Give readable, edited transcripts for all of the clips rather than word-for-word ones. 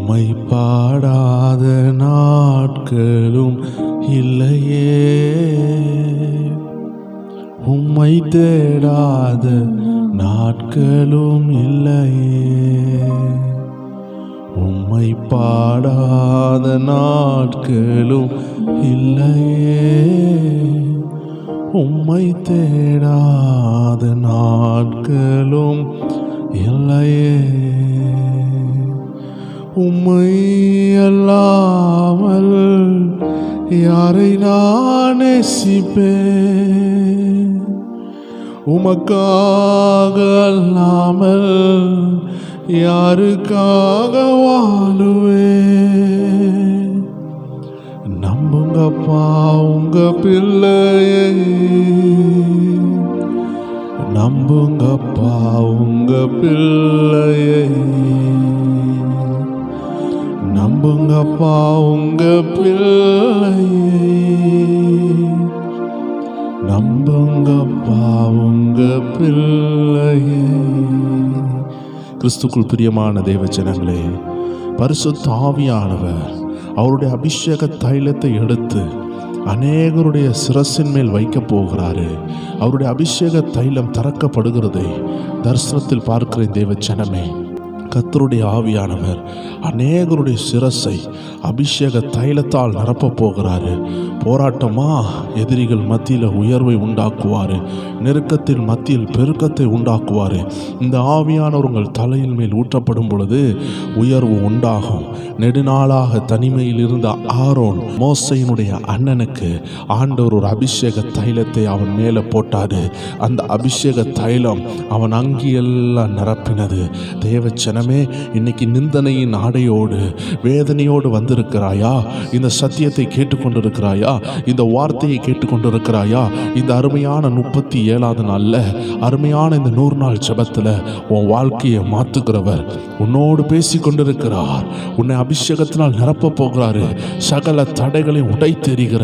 உம்மை பாடாத நாட்களும் இல்லையே, உம்மை தேடாத நாட்களும் இல்லையே, உம்மை பாடாத நாட்களும் இல்லையே, உம்மை தேடாத நாட்களும் இல்லையே. உம்மை அல்லாமல் யாரை நான் நேசிப்பேன், உமக்காக அல்லாமல் யாருக்காக வாழுவேன். நம்புங்கப்பா உங்க பிள்ளையை, நம்புங்கப்பா உங்க பிள்ளையை, நம்புங்கப்பா உங்க பிள்ளையை, நம்புங்கப்பா உங்க பிள்ளையை. கிறிஸ்துக்குள் பிரியமான தேவ ஜனங்களே, பரிசுத்த ஆவியானவர் அவருடைய அபிஷேக தைலத்தை எடுத்து அநேகருடைய சிரசின் மேல் வைக்க போகிறாரு. அவருடைய அபிஷேக தைலம் திறக்கப்படுகிறதை தரிசனத்தில் பார்க்கிறேன் தேவ ஜனமே. கர்த்தருடைய ஆவியானவர் அநேகருடைய சிரசை அபிஷேக தைலத்தால் நிரப்ப போகிறாரு. போராட்டமா, எதிரிகள் மத்தியில் உயர்வை உண்டாக்குவார், நெருக்கத்தின் மத்தியில் பெருக்கத்தை உண்டாக்குவார். இந்த ஆவியானவர் உங்கள் தலையின் மேல் ஊற்றப்படும் பொழுது உயர்வு உண்டாகும். நெடுநாளாக தனிமையில் இருந்த ஆரோன், மோசையினுடைய அண்ணனுக்கு ஆண்டவர் ஒரு அபிஷேக தைலத்தை அவன் மேலே போட்டாரு. அந்த அபிஷேக தைலம் அவன் அங்கியெல்லாம் நிரப்பினது. தேவச்சனமே, இன்னைக்கு நிந்தனையின் ஆடையோடு வேதனையோடு வந்திருக்கிறாயா? இந்த சத்தியத்தை கேட்டுக்கொண்டிருக்கிறாயா? இந்த வார்த்தையை கேட்டுக்கொண்டிருக்கிறாயா? இந்த அருமையான 37வது நாள்ல, அருமையான இந்த 100 நாள் ஜெபத்துல உன் வாழ்க்கையை மாத்துகிறவர் உன்னோடு பேசி கொண்டிருக்கிறார். உன்னை அபிஷேகத்தினால் நிரப்ப போகிறாரு. சகல தடைகளை உடைத்தெறிகிற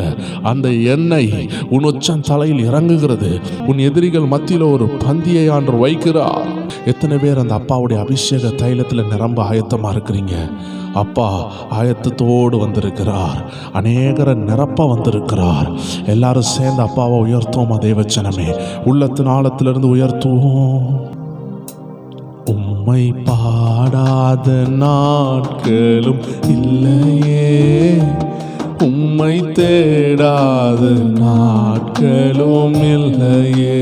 அந்த எண்ணெய் உன் உச்சன் தலையில் இறங்குகிறது. உன் எதிரிகள் மத்தியில் ஒரு பந்தியை ஆண்டவர் வைக்கிறார். எத்தனை பேர் அந்த அப்பாவுடைய அபிஷேக தைலத்தில் நிரம்ப ஆயத்தமா இருக்கிறீங்க? அப்பா ஆயத்தத்தோடு வந்திருக்கிறார். அநேகரை நிரப்ப வந்திருக்கிறார். எல்லாரும் சேர்ந்து அப்பாவை உயர்த்துவோமா தேவச்சனமே? உள்ளத்தின் ஆழத்திலிருந்து உயர்த்துவோம். உம்மை பாடாத நாட்களும் இல்லையே, உம்மை தேடாத நாட்களும் இல்லையே,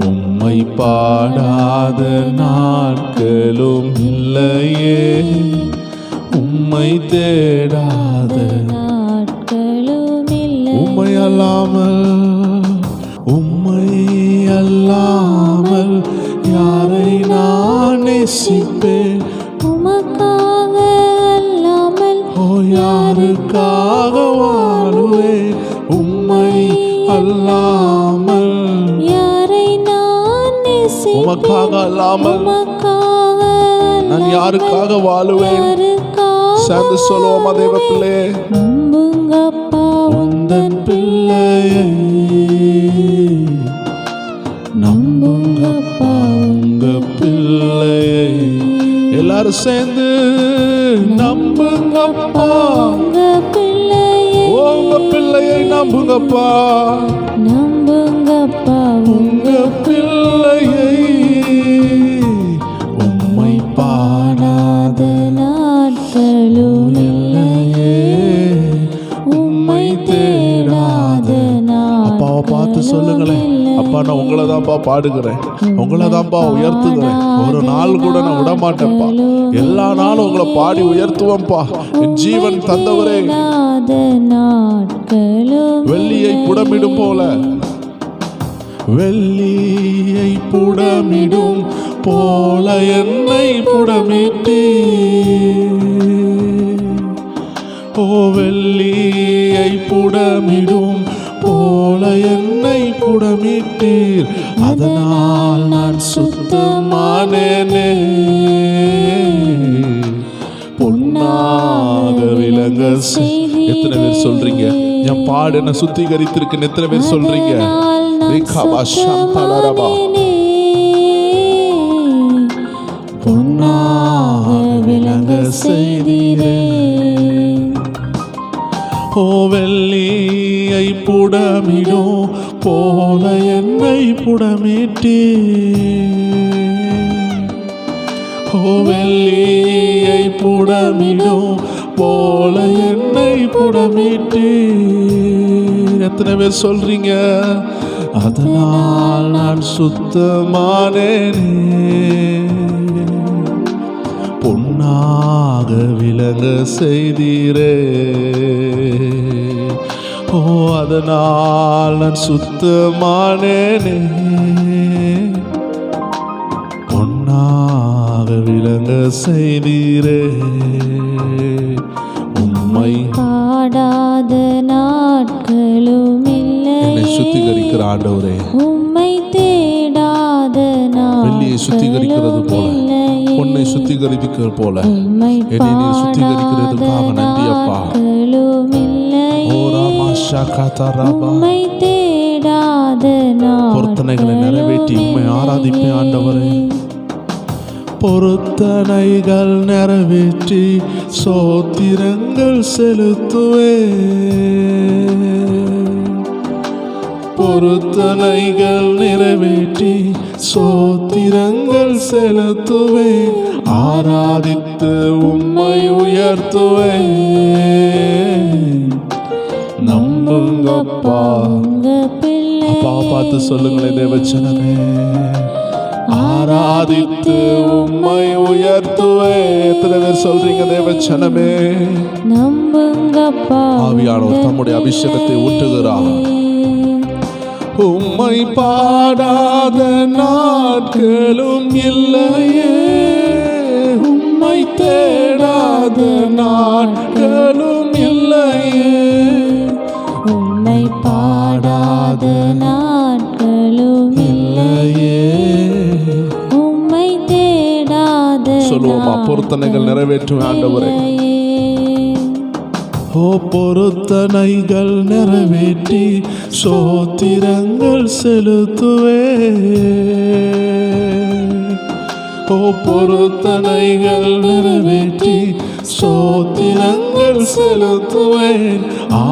உம்மை பாடாத நாட்களும் இல்லையே, உம்மை தேடாத நாட்களும் இல்லை. உம்மை அல்லாமல், உம்மை அல்லாமல் யாரை நான் நேசிப்பேன், உமக்காக அல்லாமல் யாருக்காக வாழுவேன். உம்மை அல்லாமல் யாரை நான் நேசிப்பேன், உமக்காக அல்லாமல் நான் யாருக்காக வாழுவேன். சேர்ந்து சொல்லுவோமா தேவ பிள்ளையே? நம்புங்கப்பா உந்தன் பிள்ளையை, நம்புங்கப்பா உங்க பிள்ளையை. எல்லாரும் சேர்ந்து நம்புங்கப்பா உங்க பிள்ளையை, உங்க பிள்ளையை நம்புங்கப்பா, நம்புங்கப்பா உங்க பிள்ளையை. உம்மை பாடாத நாட்களும் இல்லையே, உம்மை தேடாத நாட்களும். அப்பாவை பார்த்து சொல்லுங்களேன், அப்பா நான் உங்களை தான்ப்பா பாடுகிறேன், உங்களை தான்ப்பா உயர்த்துகிறேன். ஒரு நாள் கூட நான் விட மாட்டேன்ப்பா. எல்லா நாளும் உங்களை பாடி உயர்த்துவேன்ப்பா. என் ஜீவன் தந்தவரே, வெள்ளியை புடமிடும் போல, வெள்ளியை புடமிடும் போல என்னை புடமிட்டே. ஓ வெள்ளியை புடமிடும் போல என்னை புடமிட்டீர், அதனால் நான் சுத்தமானேனே. பொன்னாக விளங்க. எத்தனை பேர் சொல்றீங்க என் பாடு என்ன சுத்திகரித்திருக்குன்னு? எத்தனை பேர் சொல்றீங்க? பொன்னாக விளங்க செய்தீரே. ஓ வெள்ளியை புடமிடும் போல என்னை புடமிட்டே. ஓ வெள்ளியை புடமிடும் போல என்னை புடமிட்டே. எத்தனை பேர் சொல்றீங்க? அதனால் நான் சுத்தமானேனே, பொன்னாக விளங்க செய்தீரே. ஓ அதனால் நான் சுத்தமானேனே, பொன்னாக விளங்க செய்தீரே. உம்மை பாடாத நாட்களும் இல்லை, என்னை சுத்திகரிக்கிற ஆண்டவரே. உம்மை தேடாத வெள்ளியை சுத்திகரிக்கிறது போல, பொன்னை சுத்திகரிக்கிறது போல என்னை நீர் சுத்திகரிக்கிறதுக்காக நன்றி அப்பா. உம்மை தேடாத பொருத்தனைகளை நிறைவேற்றி உம்மை ஆராதிப்பேன் ஆண்டவரே. பொருத்தனைகள் நிறைவேற்றி சோத்திரங்கள் செலுத்துவே. பொருத்தனைகள் நிறைவேற்றி சோத்திரங்கள் செலுத்துவே. ஆராதித்து உம்மை உயர்த்துவே. நம்புங்கப்பா. அப்பா பார்த்து சொல்லுங்களேன் தேவச்சனமே. ஆராதித்து உம்மை உயர்த்துவே. எத்தனை பேர் சொல்றீங்க தேவச்சனமே? நம்புங்கப்பா. ஆவியானவர் தம்முடைய அபிஷேகத்தை ஊட்டுகிறார். உம்மை பாடாத நாட்களும் இல்லையே, உம்மை தேடாத நாட்களும் இல்லையே. உம்மை பாடாத நாட்களும் இல்லையே, உம்மை தேடாத. சொல்லுவோமா? பொருத்தனைகள் நிறைவேற்றும் ஆண்டவரே. ஓ பொருத்தனைகள் நிறைவேற்றி சோத்திரங்கள் செலுத்துவே. ஓ பொருத்தனைகள் நிறைவேற்றி சோத்திரங்கள் செலுத்துவேன்.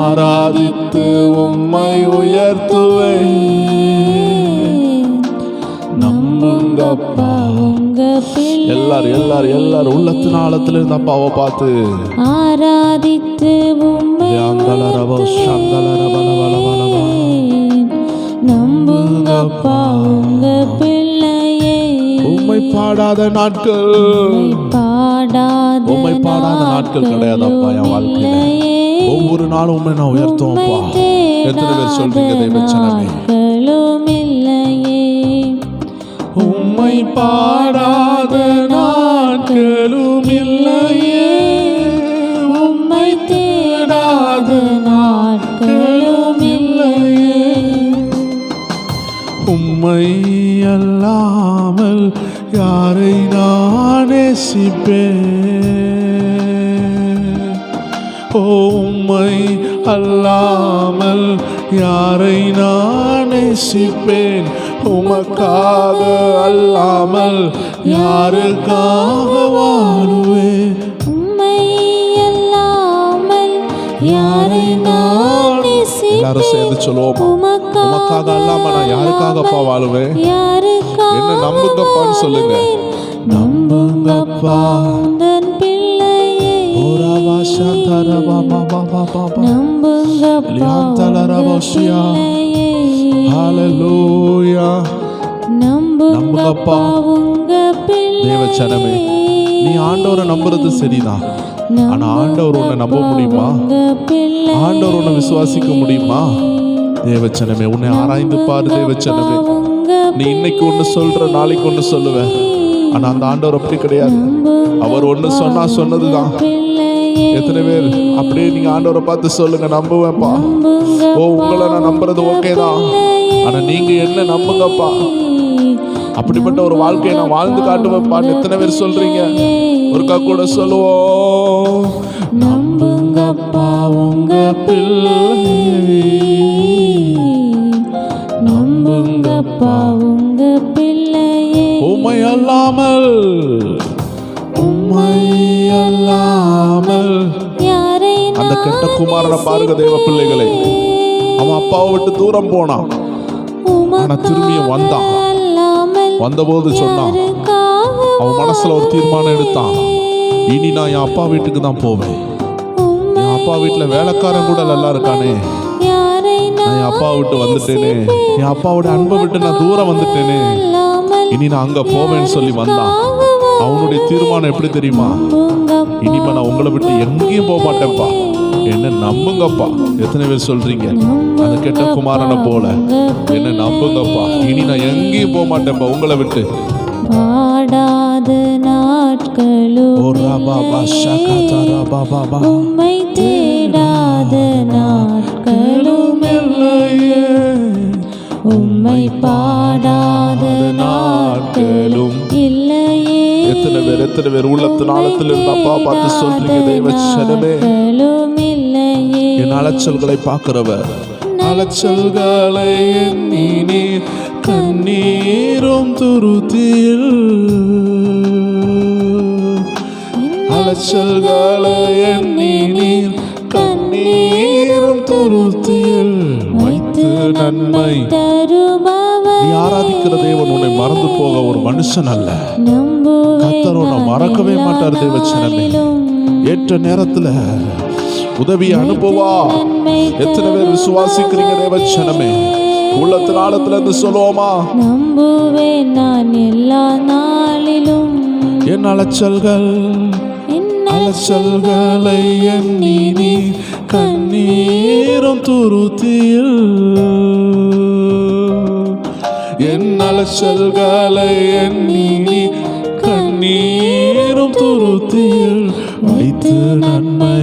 ஆராதித்து உம்மை உயர்த்துவேன். நம்புங்கப்பா. எல்லாரும் உள்ளத்தின் ஆழத்துல இருந்து அப்பாவை பார்த்து ஆராதித்து உம்மை நம்புங்கப்பா. உங்க பிள்ளையே. உம்மை பாடாத நாட்கள், உம்மை பாடாத நாட்கள் கிடையாதப்பா என் வாழ்க்கையில. ஒவ்வொரு நாளும் உம்மை நான் உயர்த்துவோம்ப்பா. எத்தனை பேர் சொல்றீங்க தேவச்சனமே? உம்மை பாடாத நாட்களும் இல்லையே, உம்மை தேடாத நாட்களும் இல்லையே. உம்மை அல்லாமல் யாரை நான் நேசிப்பேன்? ஓ உம்மை அல்லாமல் யாரை நான் நேசிப்பேன்? உமக்காக அல்லாமல் யாருக்காக வாழுவேன்? உம்மை அல்லாமல் யாரை நான் நேசிப்பேன்? எல்லாரும் சேர்ந்து சொல்லுவோம். உமக்காக அல்லாம நான் யாருக்காகப்பா வாழுவேன்? என்ன நம்புங்கப்பான்னு சொல்லுங்க. நம்புங்கப்பா. நம்புங்கப்பா. தேவச்சனமே, நீ ஆண்டவரை நம்புறது சரிதான். ஆனா ஆண்டவர் உன்னை நம்ப முடியுமா? ஆண்டவர் உன்னை விசுவாசிக்க முடியுமா? தேவச்சனமே, உன்னை ஆராய்ந்து பாரு தேவச்சனமே. நீ இன்னைக்கு ஒண்ணு சொல்ற, நாளைக்கு ஒண்ணு சொல்லுவ. ஆனா அந்த ஆண்டவர் அப்படி கிடையாது. அவர் ஒண்ணு சொன்னா சொன்னதுதான். எத்தனை பேர் அப்படியே நீங்க ஆண்டவரை பார்த்து சொல்லுங்க, நம்புவேன்ப்பா. ஓ உங்களை நான் நம்புறது ஓகே தான், ஆனா நீங்க என்ன நம்புங்கப்பா. அப்படிப்பட்ட ஒரு வாழ்க்கையை நான் வாழ்ந்து காட்டுவேன்ப்பான்னு எத்தனை பேர் சொல்றீங்க? ஒருக்கா கூட சொல்லுவோம். நம்புங்கப்பா உங்க பிள்ளை, நம்புங்கப்பா உங்க பிள்ளையே. உம்மை அல்லாமல், உம்மை அல்லாமல் யாரை அந்த கெட்ட குமாரனை பாருங்க தேவ பிள்ளைகளே, அவன் அப்பாவை விட்டு தூரம் போனான். ஆனா திரும்பியும் வந்தான். வந்தபோது சொன்னான், அவன் மனசுல ஒரு தீர்மானம் எடுத்தான், இனி நான் என் அப்பா வீட்டுக்கு தான் போவேன். என் அப்பா வீட்டுல வேலைக்காரன் கூட நல்லா இருக்கானே, நான் என் அப்பா விட்டு வந்துட்டேனே, என் அப்பாவோட அன்பை விட்டு நான் தூரம் வந்துட்டேனே, இனி நான் அங்க போவேன்னு சொல்லி வந்தான். அவனுடைய தீர்மானம் எப்படி தெரியுமா? இனிமே நான் உங்களை விட்டு எங்கேயும் போக மாட்டேன்ப்பா, என்ன நம்புங்கப்பா. எத்தனை பேர் சொல்றீங்க அந்த கெட்ட குமாரனை போல என்ன நம்புங்கப்பா, இனி நான் எங்கேயும் போக மாட்டேன்ப்பா உங்களை விட்டு. பாடாத நாட்களும் உம்மை தேடாத நாட்களும் இல்லையே, உம்மை பாடாத நாட்களும் இல்லையே. எத்தனை பேர் உள்ளத்தின் ஆழத்தில் இருந்து அப்பா பார்த்து சொல்றீங்க, தெய்வ சனமே என் அலைச்சல்களை பார்க்கிறவர், அலைச்சல்களை எண்ணி கண்ணீரும் துருத்தியில், அலைச்சல்களை எண்ணி கண்ணீரும் துருத்தியில் வைத்து நன்மை நீ ஆராதிக்கிற தேவன் உன்னை மறந்து போக ஒரு மனுஷன் அல்ல. கர்த்தர் உன்னை மறக்கவே மாட்டார் தேவச்சனமே. ஏற்ற நேரத்துல உதவியை அனுப்புவா. எத்தனை பேர் விசுவாசிக்கிறீங்க தேவச்சனமே? உள்ளத்தின் ஆழத்துல இருந்து சொல்லுவோமா? நம்புவேன் நான் எல்லா நாளிலும் என் அலைச்சல்களை எண்ணி நீ கண்ணீரும் துருத்தியில், என் அலைச்சல்களை எண்ணி நீ கண்ணீரும் துருத்தியில் வைத்து நன்மை.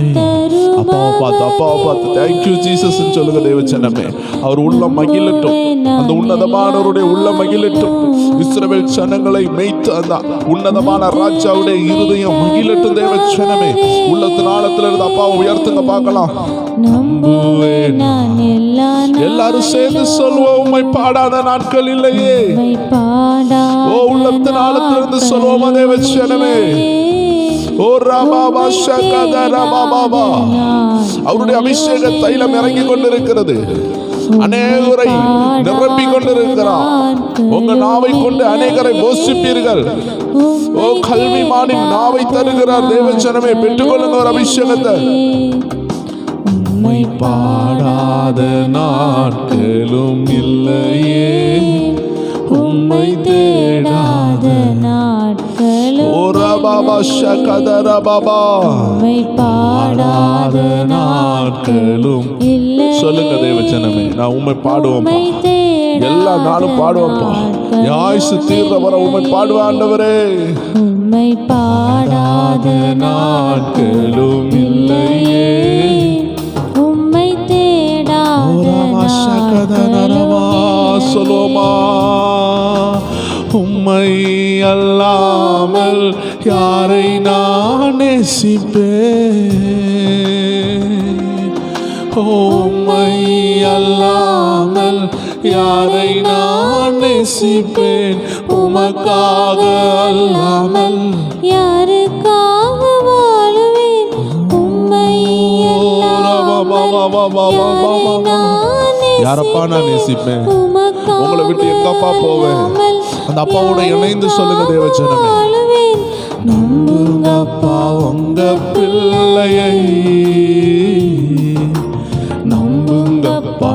அப்பாவை பார்த்து தேங்க்யூ ஜீசஸ் சொல்லுங்க தேவச்சனமே. அவர் உள்ள மகிழட்டும், அந்த உன்னதமானவருடைய உள்ள மகிழட்டும். இஸ்ரவேல் ஜனங்களை மேய்த்து அந்த உன்னதமான ராஜாவுடைய இருதயம் மகிழட்டும் தேவச்சனமே. உள்ளத்தின் ஆழத்துல இருந்து அப்பாவை உயர்த்துங்க பார்க்கலாம். நம்புவேன் எல்லாரும் சேர்ந்து சொல்லுவோம், உம்மை பாடாத நாட்கள் இல்லையே. ஓ உள்ளத்தின் ஆழத்துல இருந்து சொல்லுவோமா தேவச்சனமே. ஓ ராபாபா ஷகதர பாபாபா, அவருடைய அபிஷேக தைலம் இறங்கி கொண்டிருக்கிறது, அநேகரை நிரப்பிக் கொண்டிருக்கிறார். உங்க நாவை கொண்டு அநேகரை போஷிப்பீர்கள். ஓ கல்விமானின் நாவை தருகிறார் தேவச்சனமே. பெற்றுக்கொள்ளுங்க ஒரு அபிஷேகத்தை. உம்மை பாடாத நாட்களும் இல்லையே, உம்மை தேடாத நாட்களும் பாபா ஷகதர பாபா, உம்மை பாடாத நாட்களும் இல்லை. சொல்லுங்க தேவச்சனமே, நான் உம்மை பாடுவோம், எல்லா நாளும் பாடுவோம்ப்பா. ஆயுசு தீர்ற வர உம்மை பாடுவேன் ஆண்டவரே. உம்மை பாடாத நாட்களும் இல்லையே, உம்மை தேடாத நாட்களும் சொல்லுவோமா? உம்மை அல்லாமல் யாரை நான் நேசிப்பேன்? உம்மை அல்லாமல் யாரை நான் நேசிப்பேன்? உமக்காக அல்லாமல் யாருக்காக வாழுவேன்? உம்மை யாரப்பா நான் நேசிப்பேன்? உங்களை விட்டு எங்கப்பா போவேன்? அந்த அப்பாவோட இணைந்து சொல்லுங்க தேவச்சனமே. நம்புங்கப்பா உங்க பிள்ளையை, நம்புங்கப்பா.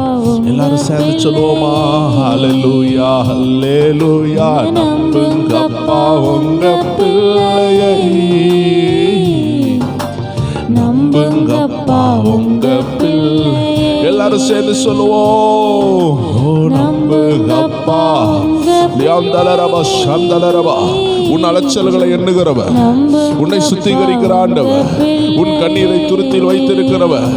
எல்லாரும் சேர்ந்து சொல்லுவோமா? ஹல்லேலூயா ஹல்லேலூயா. நம்புங்கப்பா உங்க பிள்ளையை, நம்புங்கப்பா உங்க பிள்ளை. எல்லாரும் சேர்ந்து சொல்லுவோம். நம்புங்கப்பா. உன் அலைச்சல்களை எண்ணுகிறவர், உன்னை சுத்திகரிக்கிற ஆண்டவர், உன் கண்ணீரை துருத்தில் வைத்திருக்கிறவர்,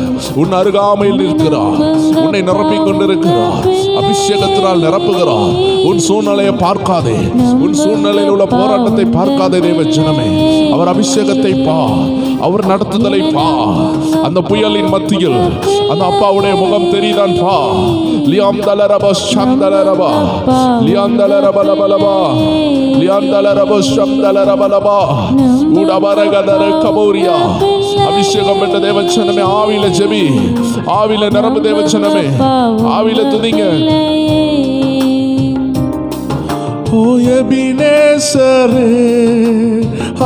உன் அருகாமையில் இருக்கிறார், உன்னை நிரப்பிக் கொண்டிருக்கிறார், அபிஷேகத்தினால் நிரப்புகிறார். உன் சூழ்நிலையை பார்க்காதே, உன் சூழ்நிலையில் உள்ள போராட்டத்தை பார்க்காதே தேவஜனமே. அவர் அபிஷேகத்தை பா, அவர் நடத்துதலை பா. அந்த புயலின் மத்தியில் அந்த அப்பாவுடைய முகம் தெரியுதான் பா. லியாம் தலரப சந்தலரபா, லியாம் தலரபலபலபா, லியாம் தலரப சம்தலரபலபா உடபரகதர கபோரியா. அபிஷேகம் பெற்ற தேவச்சனமே ஆவியில ஜெபி, ஆவியில நிரம்பு தேவச்சனமே, ஆவியில துதிங்க. ஓ எபினேசரே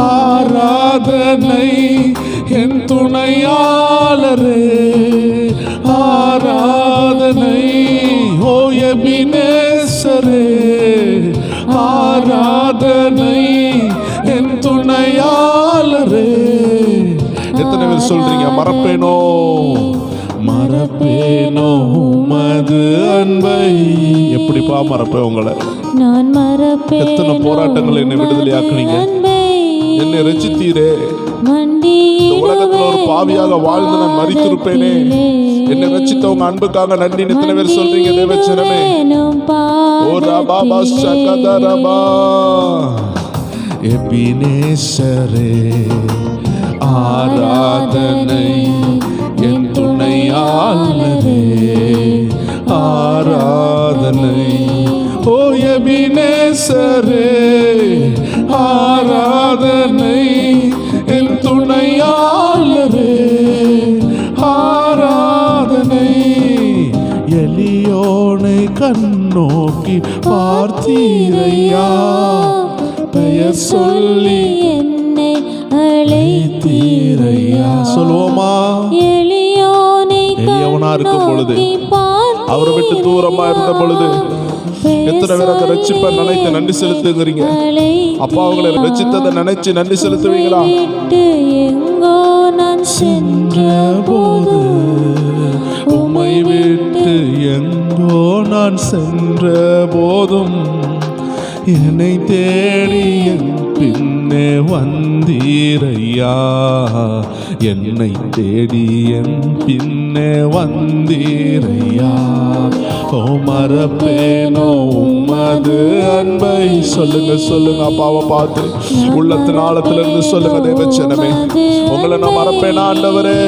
ஆராதனை, என் துணையாளரே ஆராதனை. ஓ எபினேசரே ஆராதனை, என் துணையாளரே. எத்தனை பேர் சொல்றீங்க மறப்பேனோ மறப்பேனோ உமது அன்பை? எப்படிப்பா மறப்பேன் உங்களை? நான் மறப்பேன். எத்தனை போராட்டங்கள் என்னை விடுதலையாக்குனீங்க, என்னை ரட்சித்தீரே. இந்த உலகத்துல ஒரு பாவியாக வாழ்ந்து நான் மரித்திருப்பேனே, என்னை ரட்சித்த உங்க அன்புக்காக நன்றி. எத்தனை பேர் சொல்றீங்க தேவச்சனமே? ஓ ரபாபா சகதரபா. எபினேசரே ஆராதனை, என் துணையாளரே ஆராதனை. ஓ எபினேசரே ஆராதனை, என் துணையாளரே ஆராதனை. எலியோனை கண்ணோக்கி பார்த்தீரையா, பெயர் சொல்லி என்னை அழைத்தீரையா. சொல்லுவோமா? எளியவனா இருக்கும் பொழுது, அவரை விட்டு தூரமா இருந்த பொழுது, எத்தனை பேர் அந்த ரட்சிப்பை நினைத்து நன்றி செலுத்துங்கிறீங்க? அப்பா அவங்களை ரட்சித்ததை நினைச்சு நன்றி செலுத்துவீங்களா? எங்கோ நான் சென்ற போது, உம்மை விட்டு எங்கோ நான் சென்ற போதும், என்னை தேடி என் பின்னே வந்தீரையா, என்னை தேடி என் பின்னே வந்தீரையா. ஓ மறப்பேனோ உமது அன்பை? சொல்லுங்க சொல்லுங்க, அப்பாவை பார்த்து உள்ளத்தின் ஆழத்துல இருந்து சொல்லுங்க தேவச்சனமே, உங்களை நான் மறப்பேனா ஆண்டவரே?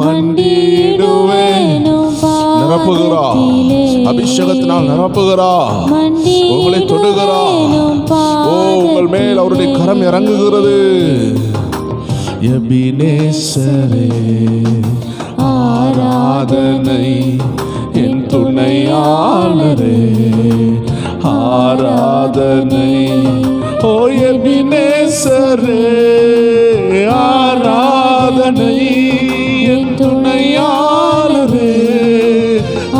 மண்டிடுவேன். நிரப்புகிறா, அபிஷேகத்தினால் நிரப்புகிறா, உங்களை தொடுகிறா. ஓ உங்கள் மேல் அவருடைய கரம் இறங்குகிறது. எபினேசரே ஆராதனை, என் துணையாளரே ஆராதனை. ஓ எபினேசரே ஆராதனை, என் துணையாளரே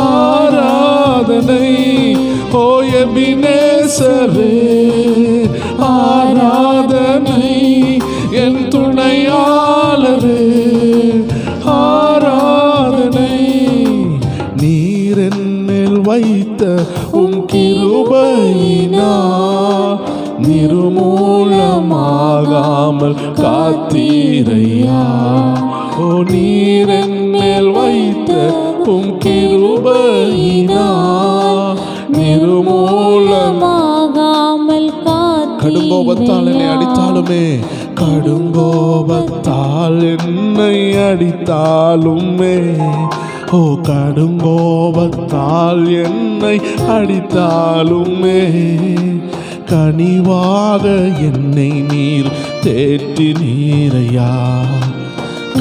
ஆராதனை. ஓ எபினேசரே ஆராதனை, என் துணையாளரே ஆராதனை. நீர் என்னில் வைத்த உம் கிருபையினால் நிர்மூலமாகாமல் காத்தீரையா. ஓ நீர் என்னில் வைத்த உம் கிருபையினால் நிர்மூலமாகாமல் காத்தீரையா. கடுங்கோபத்தால் என்னை அடித்தாலுமே, கடுங்கோபத்தால் என்னை அடித்தாலுமே, ஓ கடுங்கோபத்தால் என்னை அடித்தாலுமே, கனிவாக என்னை நீர் தேற்றினீரையா,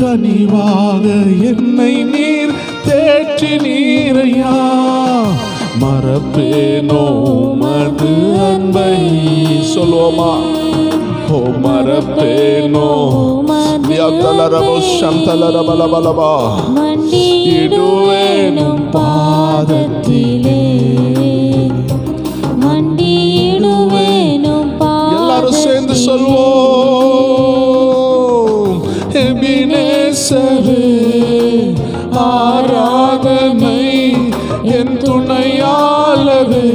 கனிவாக என்னை நீர் தேற்றினீரையா. மறப்பேனோ உமது அன்பை? சொல்லுவோமா? ஓ மறப்பேனோ மண்டிடுவேனும் பாதத்திலே, மண்டிடுவேனும். எல்லாரும் சேர்ந்து சொல்வோம். எபினேசரே ஆராதனை, என் துணையாளரே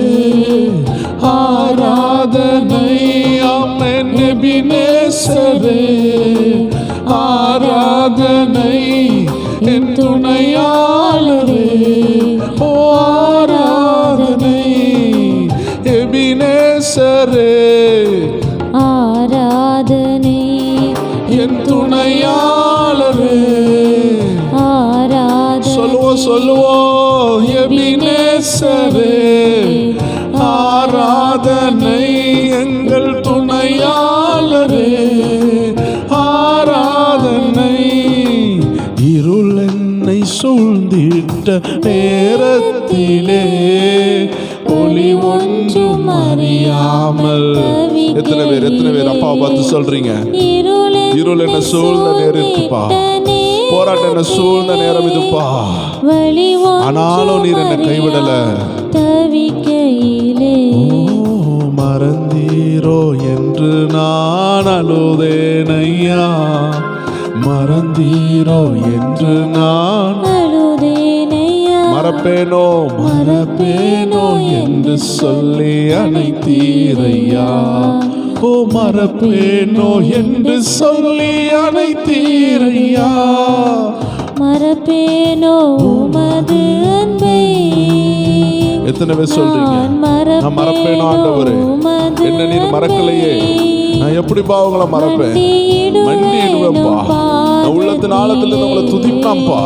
ஆராதனை. ஆமென். எபினேசரே ஆராதனை, என் துணையாளரே ஓ ஆராதனை. எபினேசரே ஆராதனை, என் துணையாளரே ஆராதனை. சொல்லுவோம் எபினேசரே ஆராதனை, எங்கள் துணையாளரே விட்ட நேரத்திலே ஒளி ஒன்றும் அறியாமல். எத்தனை பேர் அப்பாவை பார்த்து சொல்றீங்க, இருள் என்ன சூழ்ந்த நேரம் இருக்குப்பா, போராட்டம் என்ன சூழ்ந்த நேரம் இதுப்பா, ஆனாலும் நீர் என்ன கைவிடல. மறந்தீரோ என்று நான் அழுதேன் ஐயா, மறந்தீரோ என்று நான் மறப்பேனோ என்று சொல்லி அணைத்தீரையா. ஓ மறப்பேனோ என்று சொல்லி அணைத்தீரையா. மறப்பேனோ உமது அன்பை. எத்தனை பேர் சொல்றீங்க, நான் மறப்பேனோ ஆண்டவரே, என்ன நீர் மறக்கலையே, நான் எப்படிப்பா உங்களை மறப்பேன், மண்டிடுவேன்ப்பா, நான் உள்ளத்தின் ஆழத்துல உங்களை துதிப்பேன்ப்பா,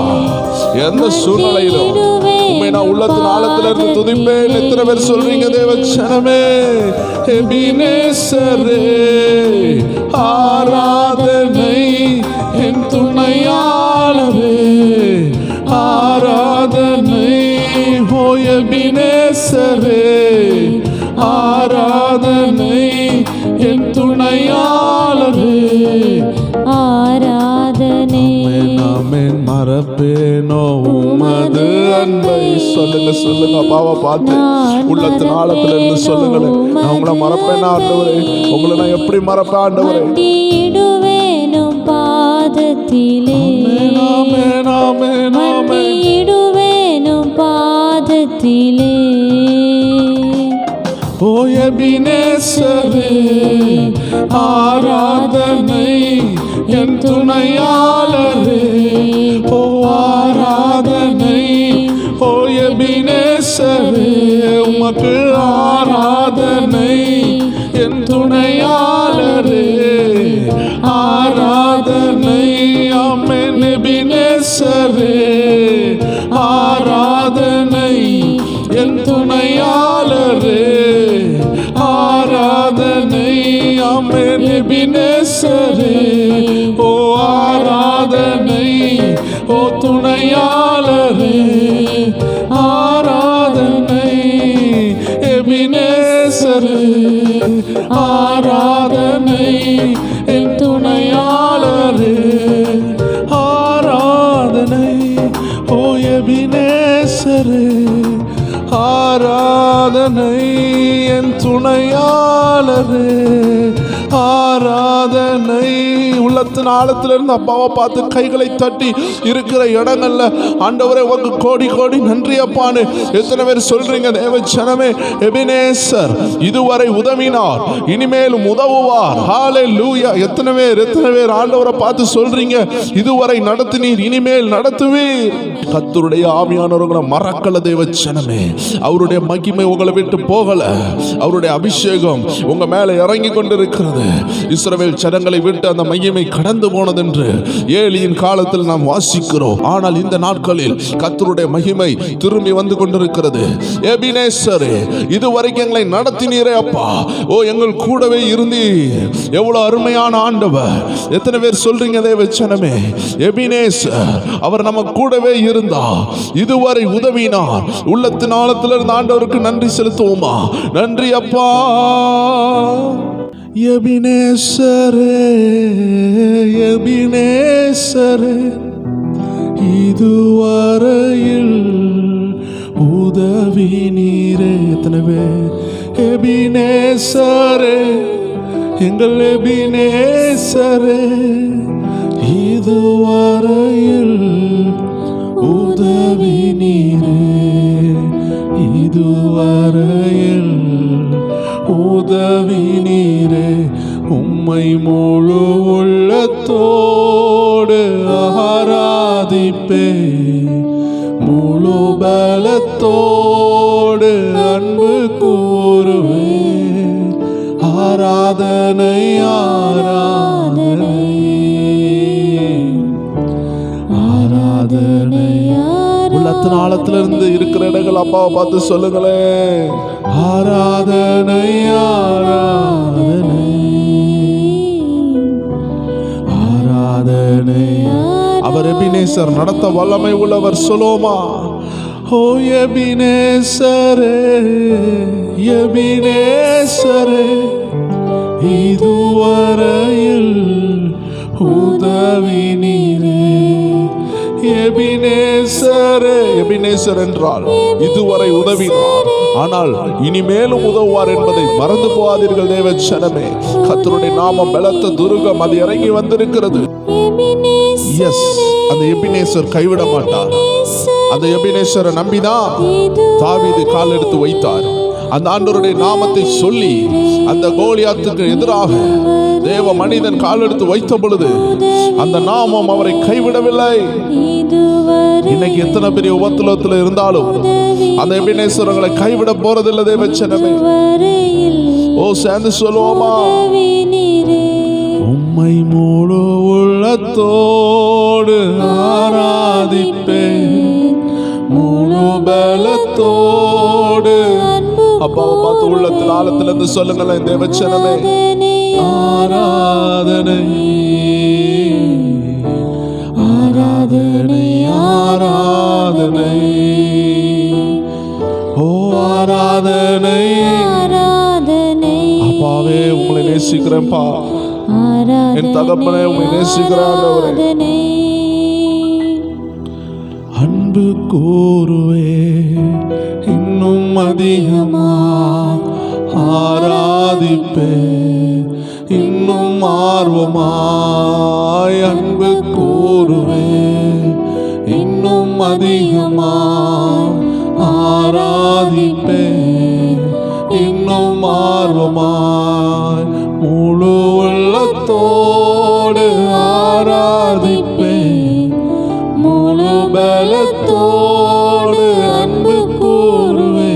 எந்த சூழ்நிலையிலும் உண்மை நான் உள்ளத்தின் ஆழத்துல இருந்து துதிப்பேன். எத்தனை பேர் சொல்றீங்க தேவச்சனமே. எபினேசரே ஆராதனை என் துணையாளரே, ஆராதனை ஓ எபினேசரே, ஆராதனை என் துணையாளரே, ஆராதனை. ஆமென். மறப்பேனோ உமது அன்பை. சொல்லுங்க அப்பாவை பார்த்து உள்ளத்தின் ஆழத்துல இருந்து சொல்லுங்களேன், நான் உங்களை மறப்பேனா ஆண்டவரே, உங்களை நான் எப்படி மறப்பேன் ஆண்டவரே. மண்டியிடுவேனும் பாதத்திலே, மண்டியிடுவேனும் பாதத்திலே. ஓ எபினேசரே ஆராதனை என் துணையாளரே, ஓ ஆராதனை ஓ எபினேசரே, உமக்கு ஆராதனை என் துணையாளரே, ஆராதனை. ஆமென். எபினேசரே ஆராதனை என் துணையாளரே, ஆராதனை. ஆமென். எபினேசரே ஓ ஆராதனை ஓ துணையாளரே, ஆராதனை. எபினேசரே ஆராதனை என் துணையாளரே, ஆராதனை ஓ எபினேசரே, ஆராதனை என் துணையாளரே, ஆராதனை. உள்ளத்தின் ஆழத்திலிருந்து அப்பாவை பார்த்து கைகளை தட்டி இருக்கிற இடங்கள்ல ஆண்டவரே உங்க கோடி கோடி நன்றி அப்பான்னு எத்தனை பேர் சொல்றீங்க தேவச்சனமே. எபினேசர் இதுவரை உதவினார், இனிமேலும் உதவுவார். ஹல்லேலூயா. எத்தனை பேர் ஆண்டவரை பார்த்து சொல்றீங்க, இதுவரை நடத்தினீர், இனிமேல் நடத்துவீர். கர்த்தருடைய ஆவியானவர்களை மறக்கல தேவச்சனமே. அவருடைய மகிமை உங்களை விட்டு போகல, அவருடைய அபிஷேகம் உங்க மேல இறங்கி கொண்டிருக்கிறது. இஸ்ரவேல் ஜனங்களை விட்டு அந்த மகிமை கடந்து போனது என்று ஏலியின் காலத்தில் நாம் வாசிக்கிறோம். ஆனால் இந்த நாட்களில் கர்த்தருடைய மகிமை திரும்பி வந்து கொண்டிருக்கிறது. எபினேசரே இதுவரைக்கும் எங்களை நடத்தினீரே அப்பா, ஓ எங்கள் கூடவே இருந்தீர், எவ்வளவு அருமையான ஆண்டவர். எத்தனை பேர் சொல்றீங்க தேவச்சனமே. எபினேசர் அவர் நம்ம கூடவே இருந்தா, இதுவரை உதவினார். உள்ளத்தின் ஆழத்திலிருந்து ஆண்டவருக்கு நன்றி செலுத்துவோமா? நன்றி அப்பா. எபினேசரே எபினேசரே இதுவரையில் உதவி நீரே. எத்தனை பேர் எபினேசரே, எங்கள் எபினேசரே இதுவரையில் உதவி நீரே, இதுவரையில் உதவி நீரே. உம்மை முழு உள்ளத்தோடு ஆராதிப்பே, முழு பலத்தோடு அன்பு கூறுவே. ஆராதனை ஆராதனை ஆராதனை. உள்ளத்தின் ஆழத்திலிருந்து இருக்கிற இடங்கள் அப்பாவை பார்த்து சொல்லுங்களேன். ஆராதனை ஆராதனை ஆராதனை ஆராதனை. அவர் எபினேசர், நடத்த வல்லமை உள்ளவர். சொல்லுவோமா? ஓ எபினேசரே, எபினேசரே, இதுவரையில் உதவி நீரே. எபினேசரே, எபினேசர் என்றால் இதுவரை உதவினார், ஆனால் இனிமேலும் உதவுவார் என்பதை மறந்து போகாதீர்கள் தேவ ஜனமே. கர்த்தருடைய நாமம் பலத்த துருகம், அது இறங்கி வந்திருக்கிறது. எஸ், அந்த எபினேசர் கைவிட மாட்டார். அந்த எபினேசரை நம்பிதான் தாவீது கால் எடுத்து வைத்தார். அந்த ஆண்டவருடைய நாமத்தை சொல்லி அந்த கோலியாத்துக்கு எதிராக தேவ மனிதன் கால் எடுத்து வைத்த பொழுது அந்த நாமம் அவரை கைவிடவில்லை. இன்னைக்கு எத்தனை பெரிய உபத்திரத்தில் இருந்தாலும் அந்த எபினேசர்களை கைவிட போறதில்லை தேவ ஜனமே. ஓ சேர்ந்து சொல்லுவோமா? உம்மை முழு உள்ளத்தோடு ஆராதிப்பேன், முழு பலத்தோடு. அப்பாவை பார்த்து உள்ளத்தில் ஆழத்திலிருந்து சொல்லுங்களேன் தேவ ஜனமே. ஆராதனை, ஆராதனை, ஆராதனை. ஓ ஆராதனை, அப்பாவே உங்களை நேசிக்கிறேன்ப்பா. என் தகப்பனே உங்களை நேசிக்கிறேன். அன்பு கூறுவே இன்னும் அதிகமா, ஆராதிப்பே இன்னும் ஆர்வமாய். அன்பு கூறுவே இன்னும் அதிகமா, ஆராதிப்பே இன்னும் ஆர்வமாய். முழு உள்ளத்தோடு ஆராதிப்பே, முழு பலத்தோடு அன்பு கூறுவே.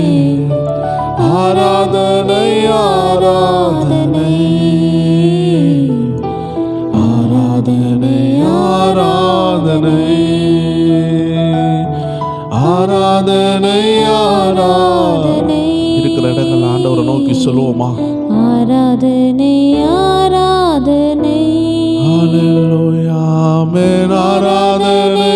ஆராதனை, ஆராதனை, ஆராதனை, ஆராதனை, ஆராதனை, ஆராதனை. இருக்கிற இடங்கள் ஆண்டவரை நோக்கி சொல்லுவோமா? ஆராதனை, ஆராதனை. ஹல்லேலூயா, ஆமென். ஆராதனை.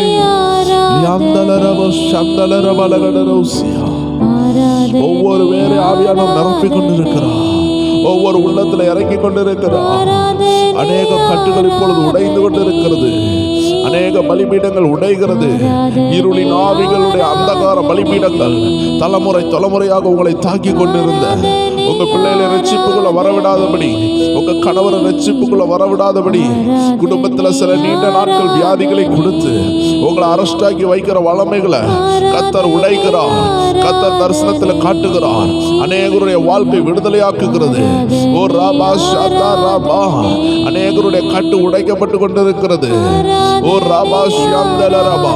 ஒவ்வொரு வேறு ஆவியானவர் நிரப்பிக் கொண்டிருக்கிறார். ஒவ்வொரு உள்ளத்துல இறங்கி கொண்டிருக்கிறார். அநேக கட்டுகள் இப்பொழுது உடைந்து கொண்டிருக்கிறது. அநேக பலிபீடங்கள் உடைகிறது. இருளின் ஆவிகளுடைய அந்தகார பலிபீடங்கள் தலைமுறை தலைமுறையாக உங்களை தாக்கி கொண்டிருந்த உங்க பிள்ளைகளை ரட்சிப்புக்குள்ள வரவிடாதபடி, உங்க கணவரை ரட்சிப்புக்குள்ள வரவிடாதபடி, குடும்பத்துல சில நீண்ட நாட்கள் வியாதிகளை கொடுத்து உங்களை அரஸ்டாக்கி வைக்கிற வல்லமைகளை கர்த்தர் உடைக்கிறார். கர்த்தர் தரிசனத்தில் காட்டுகிறார். அநேகருடைய வாழ்க்கை விடுதலையாக்குகிறது. ஓ ராபா ஷாதா ராபா, அநேகருடைய கட்டு உடைக்கப்பட்டு கொண்டிருக்கிறது. ஓ ராபா ஷியாந்தல ராபா,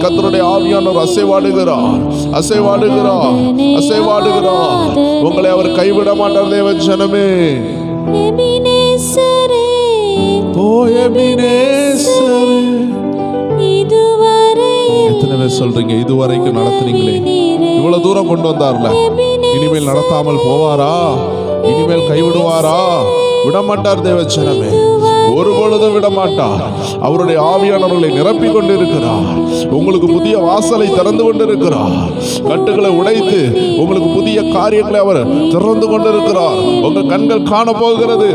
கர்த்தருடைய ஆவியானவர் அசைவாடுகிறார், அசைவாடுகிறார், அசைவாடுகிறார். உங்களை அவர் கைவிட மாட்டார் தேவ ஜனமே. எபினேசரே, ஓ எபினேசரே, இதுவரை எத்தனை பேர் சொல்றீங்க இதுவரைக்கும் நடத்துறீங்களே, இவ்வளவு தூரம் கொண்டு வந்தார்ல, இனிமேல் நடத்தாமல் போவாரா? இனிமேல் கைவிடுவாரா? விடமாட்டார் தேவ ஜனமே, ஒரு பொழுதும் விடமாட்டார். அவருடைய ஆவியானவர்களை நிரப்பிக் கொண்டிருக்கிறார். உங்களுக்கு புதிய வாசலை திறந்து கொண்டிருக்கிறார். கட்டுகளை உடைத்து உங்களுக்கு புதிய காரியங்களை அவர் திறந்து கொண்டிருக்கிறார். உங்க கண்கள் காண போகிறது.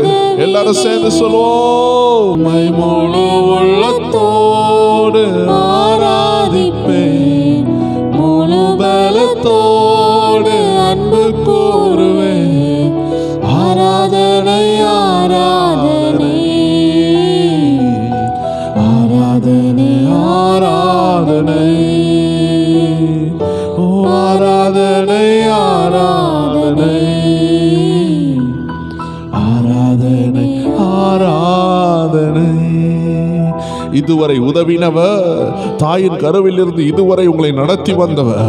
எல்லாரும் சேர்ந்து சொல்லுவோம். முழு உள்ளத்தோடு ஆராதிப்பேன், முழு பலத்தோடு அன்பு கூறுவேன். ஆராதனை, ஆராதனை, ஆராதனை, ஆராதனை. ஓ ஆராதனை, ஆராதனை, ஆராதனை, ஆராதனை. இதுவரை உதவினவர், தாயின் கருவிலிருந்து இதுவரை உங்களை நடத்தி வந்தவர்,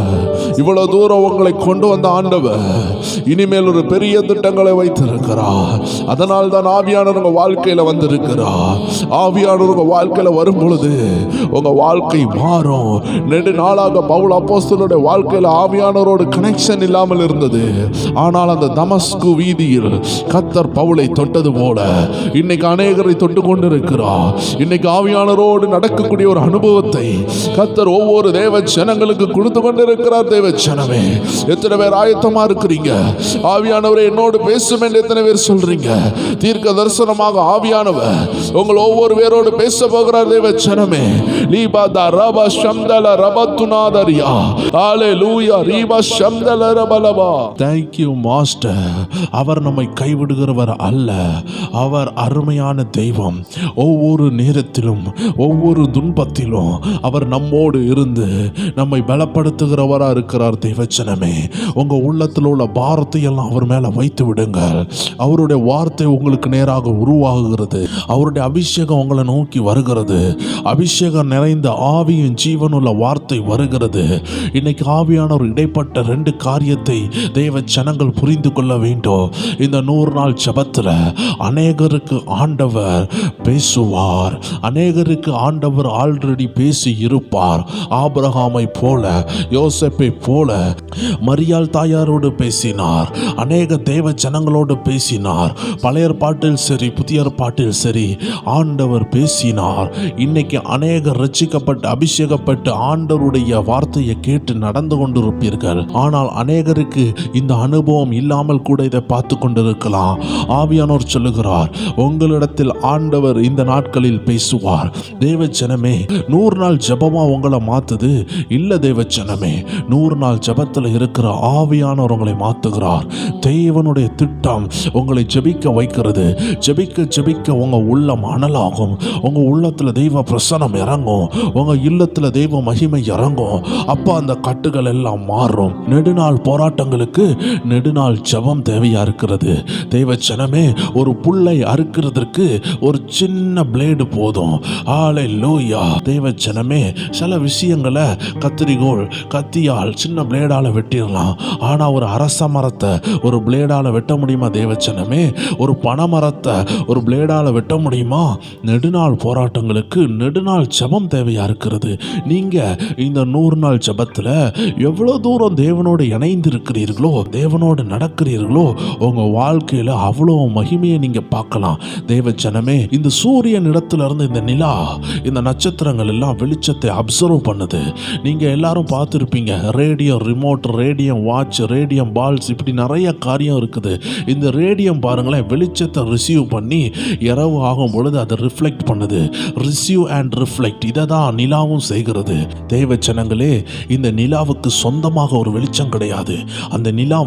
இவ்வளவு தூரம் உங்களை கொண்டு வந்த ஆண்டவர் இனிமேல் ஒரு பெரிய திட்டங்களை வைத்திருக்கிறார். அதனால் தான் ஆவியானவர் உங்க வாழ்க்கையில வந்திருக்கிறார். ஆவியானவர் உங்க வாழ்க்கையில வரும் பொழுது உங்க வாழ்க்கை மாறும். நெடு நாளாக பவுல் அப்போஸ்தலனுடைய வாழ்க்கையில ஆவியானவரோடு கனெக்ஷன் இல்லாமல் இருந்தது. ஆனால் அந்த தமஸ்கு வீதியில் கர்த்தர் பவுலை தொட்டது போல இன்னைக்கு அநேகரை தொட்டு கொண்டிருக்கிறார். இன்னைக்கு ஆவியானவரோடு நடக்கக்கூடிய ஒரு அனுபவத்தை கர்த்தர் ஒவ்வொரு தேவ ஜனங்களுக்கு கொடுத்து கொண்டிருக்கிறார். தேவ ஜனமே, எத்தனை பேர் ஆயத்தமா இருக்கிறீங்க? ஆவியானவரே என்னோடு பேசும் என்று எத்தனை பேர் சொல்றீங்க? தீர்க்க தரிசனமாக ஆவியானவர் உங்கள் ஒவ்வொரு பேரோடு பேச போகிறார். தேவ ஜனமே, லீபாதா ரபா ஷம்தல ரபத்துனாதரியா ஹalleluya ரீபா ஷம்தல ரபலபா. Thank you master. அவர் நம்மை கைவிடுகிறவர் அல்ல. அவர் அருமையான தெய்வம். ஒவ்வொரு நேரத்திலும் ஒவ்வொரு துன்பத்திலும் அவர் நம்மோடு இருந்து நம்மை பலப்படுத்துகிறவரா இருக்கிறார். தேவச்சனமே, உங்க உள்ளத்தில் உள்ள பாரத்தை எல்லாம் அவர் மேல வைத்து விடுங்கள். அவருடைய வார்த்தை உங்களுக்கு நேராக உருவாகுகிறது. அவருடைய அபிஷேகம் உங்களை நோக்கி வருகிறது. அபிஷேகம் நிறைந்த ஆவியின் ஜீவனுள்ள வார்த்தை வருகிறது. இன்னைக்கு ஆவியானவர் இடைப்பட்ட 2 காரியத்தை தேவ ஜனங்கள் புரிந்து கொள்ள வேண்டும். இந்த 100 நாள் ஜெபத்தில் அநேகருக்கு ஆண்டவர் பேசுவார். அநேகருக்கு ஆண்டவர் ஆல்ரெடி பேசி இருப்பார். ஆபிரகாமை போல, யோசேப்பை போல, மரியாள் தாயாரோடு பேசினார். அநேக தேவ ஜனங்களோடு பேசினார். பழைய ஏற்பாட்டில் சரி, புதிய ஏற்பாட்டில் சரி, ஆண்டவர் பேசினார். இன்னைக்கு அநேகர் ரட்சிக்கப்பட்டு அபிஷேகப்பட்டு ஆண்டவருடைய வார்த்தையை கேட்டு நடந்து கொண்டிருப்பீர்கள். ஆனால் அநேகருக்கு இந்த அனுபவம் இல்லாமல் கூட இதை பார்த்து கொண்டிருக்கலாம். ஆவியானோர் சொல்லுகிறார், உங்களிடத்தில் ஆண்டவர் இந்த நாட்களில் பேசுவார். தேவ ஜனமே, 100 நாள் ஜெபமா உங்களை மாத்துது இல்ல. தேவ ஜனமே, 100 நாள் ஜெபத்தில் இருக்கிற ஆவியானவர் உங்களை மாத்துகிறார். தேவனுடைய திட்டம் உங்களை ஜெபிக்க வைக்கிறது. ஜெபிக்க ஜெபிக்க உங்க உள்ளம் அனலாகும். உங்க உள்ளத்துல தெய்வ பிரசனம் இறங்கும். உங்க இல்லத்துல தெய்வ மகிமை இறங்கும். அப்ப அந்த கட்டுகள் எல்லாம் மாறும். நெடுநாள் போராட்டங்களுக்கு நெடுநாள் ஜெபம் தேவையா இருக்கிறது. தெய்வ ஜனமே, ஒரு புல்லை அறுக்கிறதுக்கு ஒரு சின்ன பிளேடு போதும். ஹalleluya. தெய்வ ஜனமே, சில விஷயங்களை கத்திரிகோல் கத்தியால் சின்ன பிளேடால வெட்டிடலாம். ஆனா ஒரு அரச மரத்தை ஒரு பிளேடால வெட்ட முடியுமா? தேவ ஜனமே, ஒரு பனைமரத்தை ஒரு பிளேடால வெட்ட முடியுமா? நெடுநாள் போராட்டங்களுக்கு நெடுநாள் ஜெபம் தேவையா இருக்கிறது. நீங்க இந்த 100 நாள் ஜெபத்துல எவ்வளவு தூரம் தேவனோடு இணைந்து இருக்கிறீர்களோ, தேவனோடு நடக்கிறீர்களோ, உங்க வாழ்க்கையில அவ்வளவு மகிமையை நீங்க பார்க்கலாம். தேவ ஜனமே, இந்த சூரியன் இடத்துல இருந்து இந்த நிலா, இந்த நட்சத்திரங்கள் எல்லாம் வெளிச்சத்தை அப்சர்வ் பண்ணுது. நீங்க எல்லாரும் பார்த்துருப்பீங்க. Radium remote, radium watch, radium balls, இப்படி நிறைய காரியம் இருக்குது. இந்த ரேடியம் பாருங்களேன், வெளிச்சத்தை ரிசீவ் பண்ணி இரவு ஆகும் பொழுது அதை ரிஃப்ளெக்ட் பண்ணுது. ரிசீவ் அண்ட் ரிஃப்ளெக்ட், இதை தான் நிலாவும் செய்கிறது. தேவ ஜனங்களே, இந்த நிலாவுக்கு சொந்தமாக ஒரு வெளிச்சம் கிடையாது. அந்த நிலா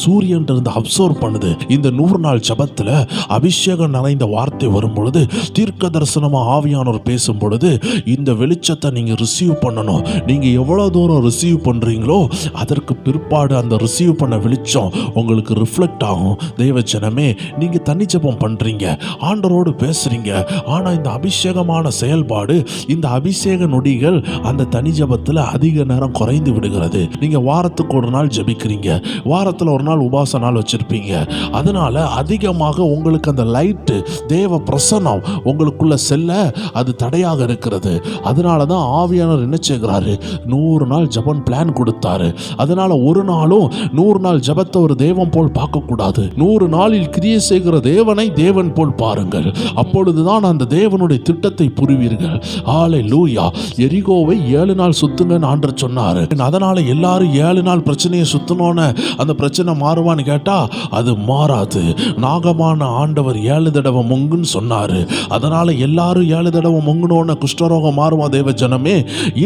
சூரியன் இருந்து அப்சர்வ் பண்ணுது. இந்த 100 நாள் ஜெபத்தில் அபிஷேகம் நிறைந்த வார்த்தை வரும் பொழுது, தீர்க்க தரிசனமா ஆவியானவர் பேசும் பொழுது, இந்த வெளிச்சத்தை நீங்க ரிசீவ் பண்ணணும். நீங்க எவ்வளவு தூரம் ரிசீவ் பண்றீங்களோ அதற்கு பிற்பாடு அந்த ரிசீவ் பண்ண வெளிச்சம் உங்களுக்கு ரிஃப்ளெக்ட் ஆகும். தேவ ஜனமே, நீங்க தனி ஜெபம் பண்றீங்க, ஆண்டவரோடு பேசுறீங்க. ஆனா இந்த அபிஷேகமான செயல்பாடு, இந்த அபிஷேக நொடிகள் அந்த தனி ஜெபத்தில் அதிக நேரம் குறைந்து விடுகிறது. நீங்க வாரத்துக்கு ஒரு நாள் ஜெபிக்கிறீங்க, வாரத்தில் ஒரு நாள் உபாச நாள் வச்சிருப்பீங்க. அதனால அதிகமாக உங்களுக்கு அந்த லைட்டு, தேவ பிரசன்னம் உங்களுக்குள்ள செல்ல அது தடையாக இருக்கிறது. அதனால தான் ஆவியானவர் என்ன செய்கிறாரு, 100 நாள் ஜெபம் பிளான் கொடுத்தாரு. அதனால ஒரு நாளும் 100 நாள் ஜெபத்தை ஒரு தேவன் போல் பார்க்கக்கூடாது. 100 நாளில் கிரியை செய்கிற தேவனை தேவன் போல் பாருங்கள். அப்பொழுதுதான் அந்த தேவனுடைய திட்டத்தை புரிவீர்கள். ஹalleluya. எரிகோவை 7 நாள் சுத்துங்கன்னு ஆண்டவர் சொன்னாரு. அதனால எல்லாரும் 7 நாள் பிரச்சனையை சுத்தணும்னு அந்த பிரச்சனை மாறுவான்னு கேட்டா அது மாறாது. நாகமான ஆண்டவர் 7 தடவை முங்குன்னு சொன்னாரு. அதனால எல்லாரும் 7 தடவை முங்கணும்னு குஷ்டரோகம் மாறுமா? தேவ ஜனமே,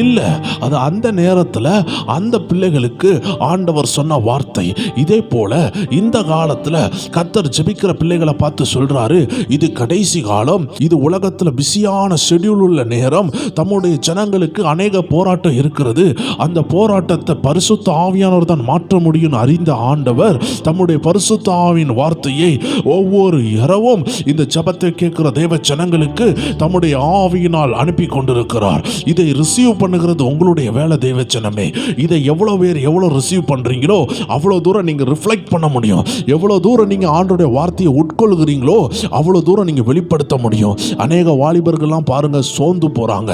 இல்ல. அது அந்த நேரத்தில் அந்த பிள்ளைகளுக்கு ஆண்டவர் சொன்ன வார்த்தை. இதே போல இந்த காலத்தில் கர்த்தர் ஜெபிக்கிற பிள்ளைகளை பார்த்து சொல்றாரு, இது கடைசி காலம், இது உலகத்தில் பிஸியான ஷெட்யூல் உள்ள நேரம். தம்முடைய ஜனங்களுக்கு அநேக போராட்டம் இருக்கிறது. அந்த போராட்டத்தை பரிசுத்த ஆவியானவர் தான் மாற்ற முடியும் அறிந்த ஆண்டவர் தம்முடைய பரிசுத்த ஆவியின் வார்த்தையை ஒவ்வொரு இரவும் இந்த ஜெபத்தை கேட்கிற தேவ ஜனங்களுக்கு தம்முடைய ஆவியினால் அனுப்பி கொண்டிருக்கிறார். இதை ரிசீவ் பண்ணுகிறது உங்களுடைய வேலை. தேவ ஜனமே, இதை எவ்வளோ பேர் எவ்வளோ ரிசீவ் பண்ணுறீங்களோ அவ்வளோ தூரம் நீங்கள் ரிஃப்ளெக்ட் பண்ண முடியும். எவ்வளோ தூரம் நீங்கள் ஆண்டவருடைய வார்த்தையை உட்கொள்கிறீங்களோ அவ்வளோ தூரம் நீங்கள் வெளிப்படுத்த முடியும். அநேக வாலிபர்கள்லாம் பாருங்கள் சோர்ந்து போகிறாங்க.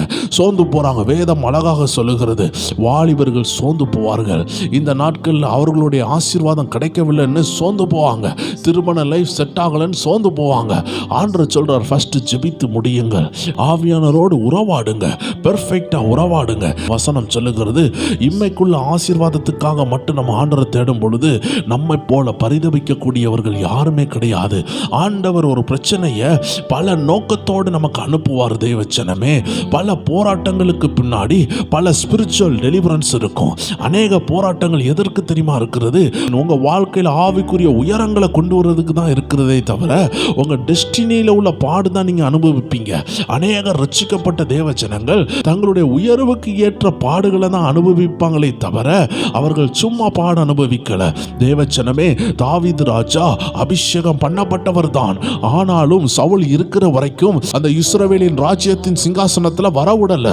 வேதம் அழகாக சொல்லுகிறது, வாலிபர்கள் சோர்ந்து போவார்கள். இந்த நாட்களில் அவர்களுடைய ஆசீர்வாதம் கிடைக்கவில்லைன்னு சோர்ந்து போவாங்க. திருமண லைஃப் செட் ஆகலைன்னு சோர்ந்து போவாங்க. ஆண்டவர் சொல்றார், ஃபர்ஸ்ட் ஜெபித்து முடியுங்கள், ஆவியானவரோடு உறவாடுங்க, பெர்ஃபெக்டா உறவாடுங்க. வசனம் சொல்லுகிறது, இம்மைக்குள்ள ஆசீர்வாதத்துக்காக மட்டும் நம்ம ஆண்டவரை தேடும் பொழுது நம்மை போல பரிதபிக்கக்கூடியவர்கள் யாருமே கிடையாது. ஆண்டவர் ஒரு பிரச்சனையை பல நோக்கத்தோடு நமக்கு அனுப்புவார். தேவச்சனமே, பல போராட்டங்களுக்கு பின்னாடி பல ஸ்பிரிச்சுவல் டெலிவரன்ஸ் இருக்கும். அநேக போராட்டங்கள் எதற்கு தெரியுமா இருக்கிறது? உங்க வாழ்க்கையில் ஆவிக்குரிய உயரங்களை கொண்டு வர்றதுக்கு தான் இருக்கிறதே தவிர உங்க டெஸ்டினியில உள்ள பாடு தான் நீங்க அனுபவிப்பீங்க. அநேக ரட்சிக்கப்பட்ட தேவஜனங்கள் தங்களுடைய உயர்வுக்கு ஏற்ற பாடுகளை தான் அனுபவிப்பாங்களே தவிர அவர்கள் சும்மா பாடு அனுபவிக்கல. தேவஜனமே, தாவீது ராஜா அபிஷேகம் பண்ணப்பட்டவர் தான். ஆனாலும் சவுல் இருக்கிற வரைக்கும் அந்த இஸ்ரவேலின் ராஜ்யத்தின் சிங்காசனத்தில் வரவிடல.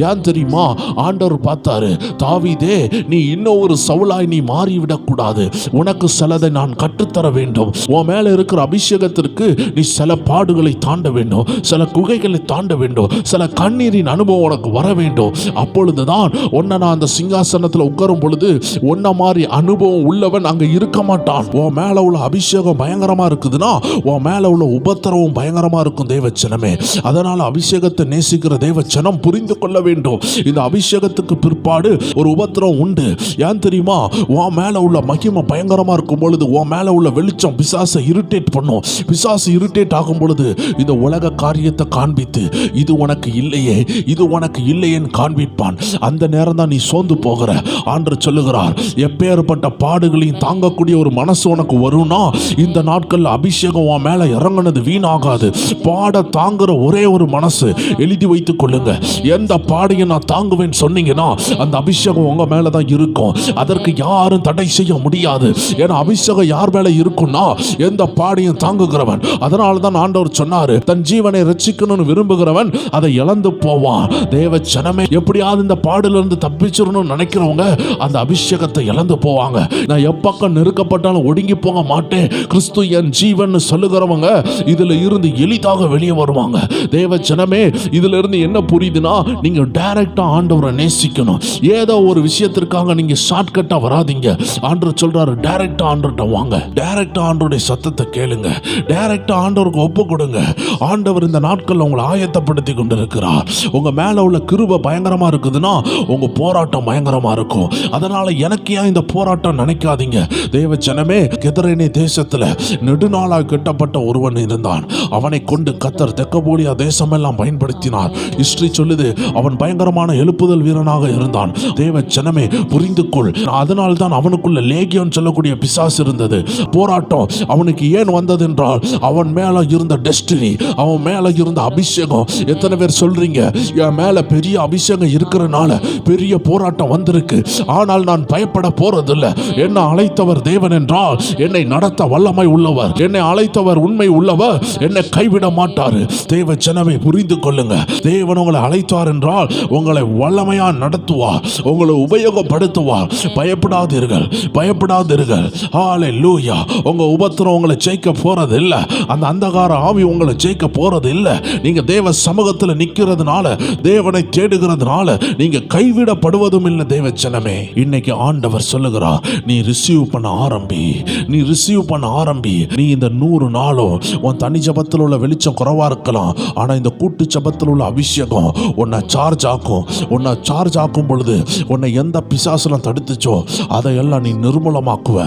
ஏன் தெரியுமா? ஆண்டவர் பார்த்தாரு, தாவீதே, நீ இன்னும் ஒரு சவுலாய் நீ மாறிவிடக்கூடாது. உனக்கு சிலதை நான் கற்றுத்தர வேண்டும். உன் மேல இருக்கிற அபிஷேகத்திற்கு நீ சில பாடுகளை தாண்ட வேண்டும், சில குகைகளை தாண்ட வேண்டும், சில கண்ணீரின் அனுபவம் உனக்கு வர வேண்டும். அப்பொழுதுதான் உன்னை நான் அந்த சிங்காசனத்தில் உட்காரும் பொழுது உன்ன மாதிரி அனுபவம் உள்ளவன் அங்க இருக்க மாட்டான். உன் மேல உள்ள அபிஷேகம் பயங்கரமா இருக்குதுன்னா உன் மேல உள்ள உபத்திரவும் பயங்கரமா இருக்கும். தேவச்சனமே, அதனால அபிஷேகத்தை நேசிக்கிற தேவச்சனம் புரிந்து கொள்ள வேண்டும். இந்த அபிஷேகத்துக்கு பிற்பாடு ஒரு உபத்திரம் உண்டு. ஏன் தெரியுமா? உன் மேல உள்ள மகிமை பயங்கரமா இருக்கும் பொழுது உன் மேல உள்ள வெளிச்சம் பிசாசை இரிட்டேட் பண்ணும். பிசாசு இரிட்டேட் ஆகும் பொழுது இந்த உலக காரியத்தை காண்பித்து இது உனக்கு இல்லையே, இது உனக்கு இல்லையேன்னு காண்பிப்பான். அந்த நேரம் தான் நீ சோர்ந்து போகிற. ஆண்டவர் சொல்லுகிறார், எப்பேற்பட்ட பாடுகளையும் தாங்கக்கூடிய ஒரு மனசு உனக்கு வரும்னா இந்த நாட்கள்ல அபிஷேகம் உன் மேல இறங்குனது வீணாகாது. பாட தாங்குற ஒரே ஒரு மனசு எழுதி வைத்துக் கொள்ளுங்க. எந்த பாடையும் நான் தாங்குவேன் சொன்னீங்கன்னா அந்த அபிஷேகம் உங்க மேல தான் இருக்கும். அதற்கு யாரும் தடை செய்ய முடியாது. ஏன்னா அபிஷேகம் யார் மேல இருக்கும்னா எந்த பாடையும் தாங்குகிறவன். அதனால தான் ஆண்டவர் சொன்னாரு, தன் ஜீவனை ரட்சிக்கணும்னு விரும்புகிறவன் அதை இழந்து போவான். தேவ ஜனமே, எப்படியாவது இந்த பாடுல இருந்து தப்பிச்சிடணும்னு நினைக்கிறவங்க அந்த அபிஷேகத்தை இழந்து போவாங்க. நான் எப்பக்கம் நெருக்கப்பட்டாலும் ஒடுங்கி போக மாட்டேன், கிறிஸ்து என் ஜீவன் சொல்லுகிறவங்க இதுல இருந்து எளிதாக வெளியே வருவாங்க. தேவ ஜனமே, இதுல இருந்து என்ன புரியுதுன்னா, நீங்க டைரக்டா ஆண்டவரை நேசிக்கணும். ஏதோ ஒரு விஷயத்திற்காக நீங்க ஷார்ட்கட்டா வராதீங்க. ஆண்டவர் சொல்றாரு, டைரக்டா ஆண்டவர்கிட்ட வாங்க, டைரக்டா ஆண்டவருடைய சத்தத்தை கேளுங்க, டைரக்டா ஆண்டவருக்கு ஒப்பு கொடுங்க. ஆண்டவர் இந்த நாட்கள் உங்களை ஆயத்தப்படுத்தி கொண்டிருக்கிறார். உங்க மேல உள்ள கிருபை பயங்கரமா இருக்குதுன்னா உங்க போராட்டம் பயங்கரமா இருக்கும். அதனால எனக்கு ஏன் இந்த போராட்டம் நினைக்காதீங்க. தேவ ஜனமே, கெதரேனே தேசத்துல நெடுநாளாக கட்டப்பட்ட ஒருவன் இருந்தான். அவனை கொண்டு கர்த்தர் தெக்கப்போலியா தேசமெல்லாம் பயன்படுத்தினார். ஹிஸ்டரி சொல்லுது, அவன் பயங்கரமான எழுப்புதல் வீரனாக இருந்தான். தேவ ஜனமே, புரிந்து கொள். அதனால தான் அவனுக்குள்ள லேகியோன் சொல்லக்கூடிய பிசாசு இருந்தது. போராட்டம் அவனுக்கு ஏன் வந்தது என்றால் அவன் மேல இருந்த டெஸ்டினி, அவன் மேல இருந்த அபிஷேகம். எத்தனை பேர் சொல்றீங்க, என் மேல பெரிய அபிஷேகம் இருக்கிறனால பெரிய போராட்டம் வந்திருக்கு, ஆனால் நான் பயப்பட போறதில்லை. என்னை அழைத்தவர் தேவன் என்றால் என்னை நடத்த வல்லமை உள்ளவர், என்னை அழைத்தவர் உண்மை உள்ளவர், என்னை கைவிட மாட்டாரு. தேவ ஜனமே, புரிந்து கொள்ளுங்க. தேவன் உங்களை அழைத்தார் என்றால் உங்களை வல்லமையா நடத்துவார், உங்களை உபயோகப்படுத்துவார். பயப்படாதீர்கள், பயப்படாதீர்கள். ஹல்லேலூயா. உங்க உபத்திரம் உங்களை ஜெயிக்க போறது இல்ல, அந்த அந்தகார ஆவி உங்களை ஜெயிக்க போறது இல்ல. நீங்க தேவ சமூகத்தில் நிக்கிறதுனால, தேவனை தேடுகிறதுனால நீங்க கைவிடப்படுவதும் இல்லை. தேவ ஜனமே, இன்னைக்கு ஆண்டவர் சொல்லுகிறார், நீ ரிசீவ் பண்ண ஆரம்பி, நீ ரிசீவ் பண்ண ஆரம்பி. நீ இந்த 100 நாளும் உன் தனி ஜபத்தில் உள்ள வெளிச்சம் குறைவா இருக்கலாம், ஆனா இந்த கூட்டு ஜபத்தில் உள்ள அபிஷேகம் உன்னை சார்ஜ் ஆக்கும். உன்னை சார்ஜ் ஆக்கும் பொழுது உன்னை எந்த பிசாசுலாம் தடுத்துச்சோ அதையெல்லாம் நீ நிர்மூலமாக்குவ.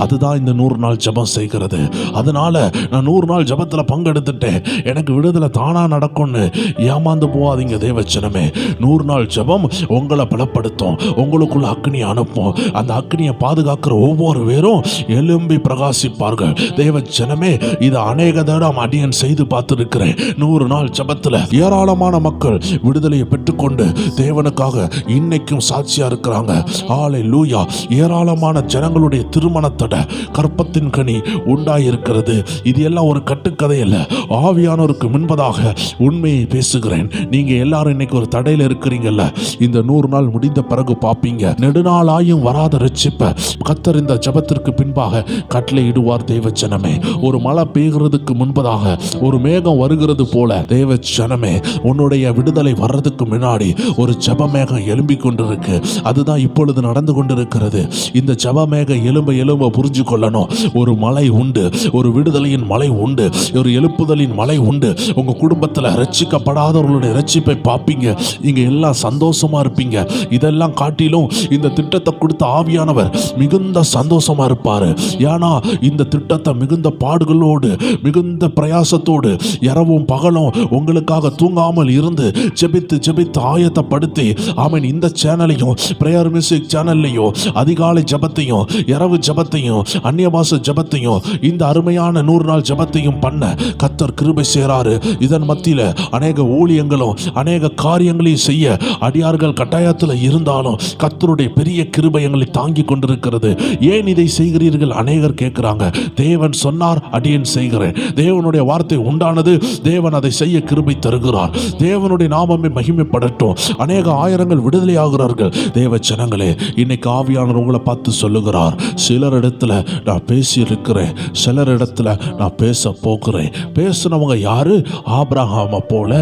அதுதான் இந்த 100 நாள் ஜபம் செய்கிறது. அதனால நான் 100 நாள் ஜபத்தில் பங்கெடுத்துட்டேன், எனக்கு விடுதலை தானா நடக்கும்னு ஏமாந்து போவாதீங்க. தேவச்சனமே, 100 நாள் ஜபம் உங்களை பலப்படுத்தும், உங்களுக்குள்ள அக்னியை அனுப்பும். அந்த அக்னியை பாதுகாக்கிற ஒவ்வொரு பேரும் எழும்பி பிரகாசிப்பார்கள். தேவ ஜனமே, இது அநேக தடவை அடியன் செய்து பார்த்திருக்கிறேன். 100 நாள் ஜபத்தில் ஏராளமான மக்கள் விடுதலையை பெற்றுக்கொண்டு தேவனுக்காக இன்னைக்கும் சாட்சியா இருக்கிறாங்க. ஹல்லேலூயா. ஏராளமான ஜனங்களுடைய திருமணத்தடை, கற்பத்தின் கனி உண்டாயிருக்கிறது. இது எல்லாம் ஒரு கட்டுக்கதை அல்ல, ஆவியானோருக்கு முன்பதாக உண்மையை பேசுகிறேன். நீங்க எல்லாரும் இன்னைக்கு ஒரு தடையில இருக்கிறீங்கல்ல, இந்த 100 நாள் முடிந்த பிறகு பார்ப்பீங்க, ரட்சிப்பீங்க. நெடுநாளாயும் வராத ரட்சிப்ப கர்த்தர் இந்த ஜெபத்திற்கு பின்பாக கட்டளையிடுவார். தேவ ஜனமே, ஒரு மழை பெய்கிறதுக்கு முன்பதாக ஒரு மேகம் வருகிறது போல தேவ ஜனமே, உன்னுடைய விடுதலை வர்றதுக்கு முன்னாடி ஒரு ஜெப மேகம் எழும்பிக் கொண்டிருக்கு. அதுதான் இப்பொழுது நடந்து கொண்டிருக்கிறது. இந்த ஜெப மேகம் எழும்ப புரிஞ்சு கொள்ளணும். ஒரு மழை உண்டு, ஒரு விடுதலையின் மழை உண்டு, ஒரு எழுப்புதலின் மழை உண்டு. உங்க குடும்பத்தில் ரட்சிக்கப்படாதவர்களுடைய ரட்சிப்பை பார்ப்பீங்க. இங்க எல்லாம் சந்தோஷமா இருப்பீங்க. இதெல்லாம் காட்டிலும் இந்த திட்டத்தை கொடுத்த ஆவியானவர் மிகுந்த சந்தோஷமா இருப்பாரு. ஏன்னா இந்த திட்டத்தை மிகுந்த பாடுகளோடு மிகுந்த பிரயாசத்தோடு இரவும் பகலும் உங்களுக்காக தூங்காமல் இருந்து ஜெபித்து ஆயத்தப்படுத்தி ஆமென். இந்த சேனலையும் பிரேயர் மியூசிக் சேனல்லையும் அதிகாலை ஜெபத்தையும் இரவு ஜெபத்தையும் அந்நிய பாஷை ஜெபத்தையும் இந்த அருமையான 100 நாள் ஜெபத்தையும் பண்ண கர்த்தர் கிருபை செய்றாரு. இதன் மத்தியில் அநேக ஊழியங்களும் அநேக காரியங்களையும் செய்ய அடியார்கள் கட்டாயத்தில் இருந்தாலும் கர்த்தருடைய பெரிய கிருபை எங்களை தாங்கி கொண்டிருக்கிறது. ஏன் இதை செய்கிறீர்கள்? அநேகர் கேட்கிறாங்க. தேவன் சொன்னார், அடியேன் செய்கிறேன். தேவனுடைய வார்த்தை உண்டானது, தேவன் அதை செய்ய கிருபை தருகிறார். தேவனுடைய நாமமே மகிமைப்படட்டும். அநேக ஆயிரங்கள் விடுதலை ஆகிறார்கள். தேவ ஜனங்களே, இன்னைக்கு ஆவியானவர் உங்களை பார்த்து சொல்லுகிறார், சிலர் இடத்துல நான் பேசி இருக்கிறேன், சிலர் இடத்துல நான் பேச போகிறேன். பேசினவங்க யாரு? ஆபிரகாமை போல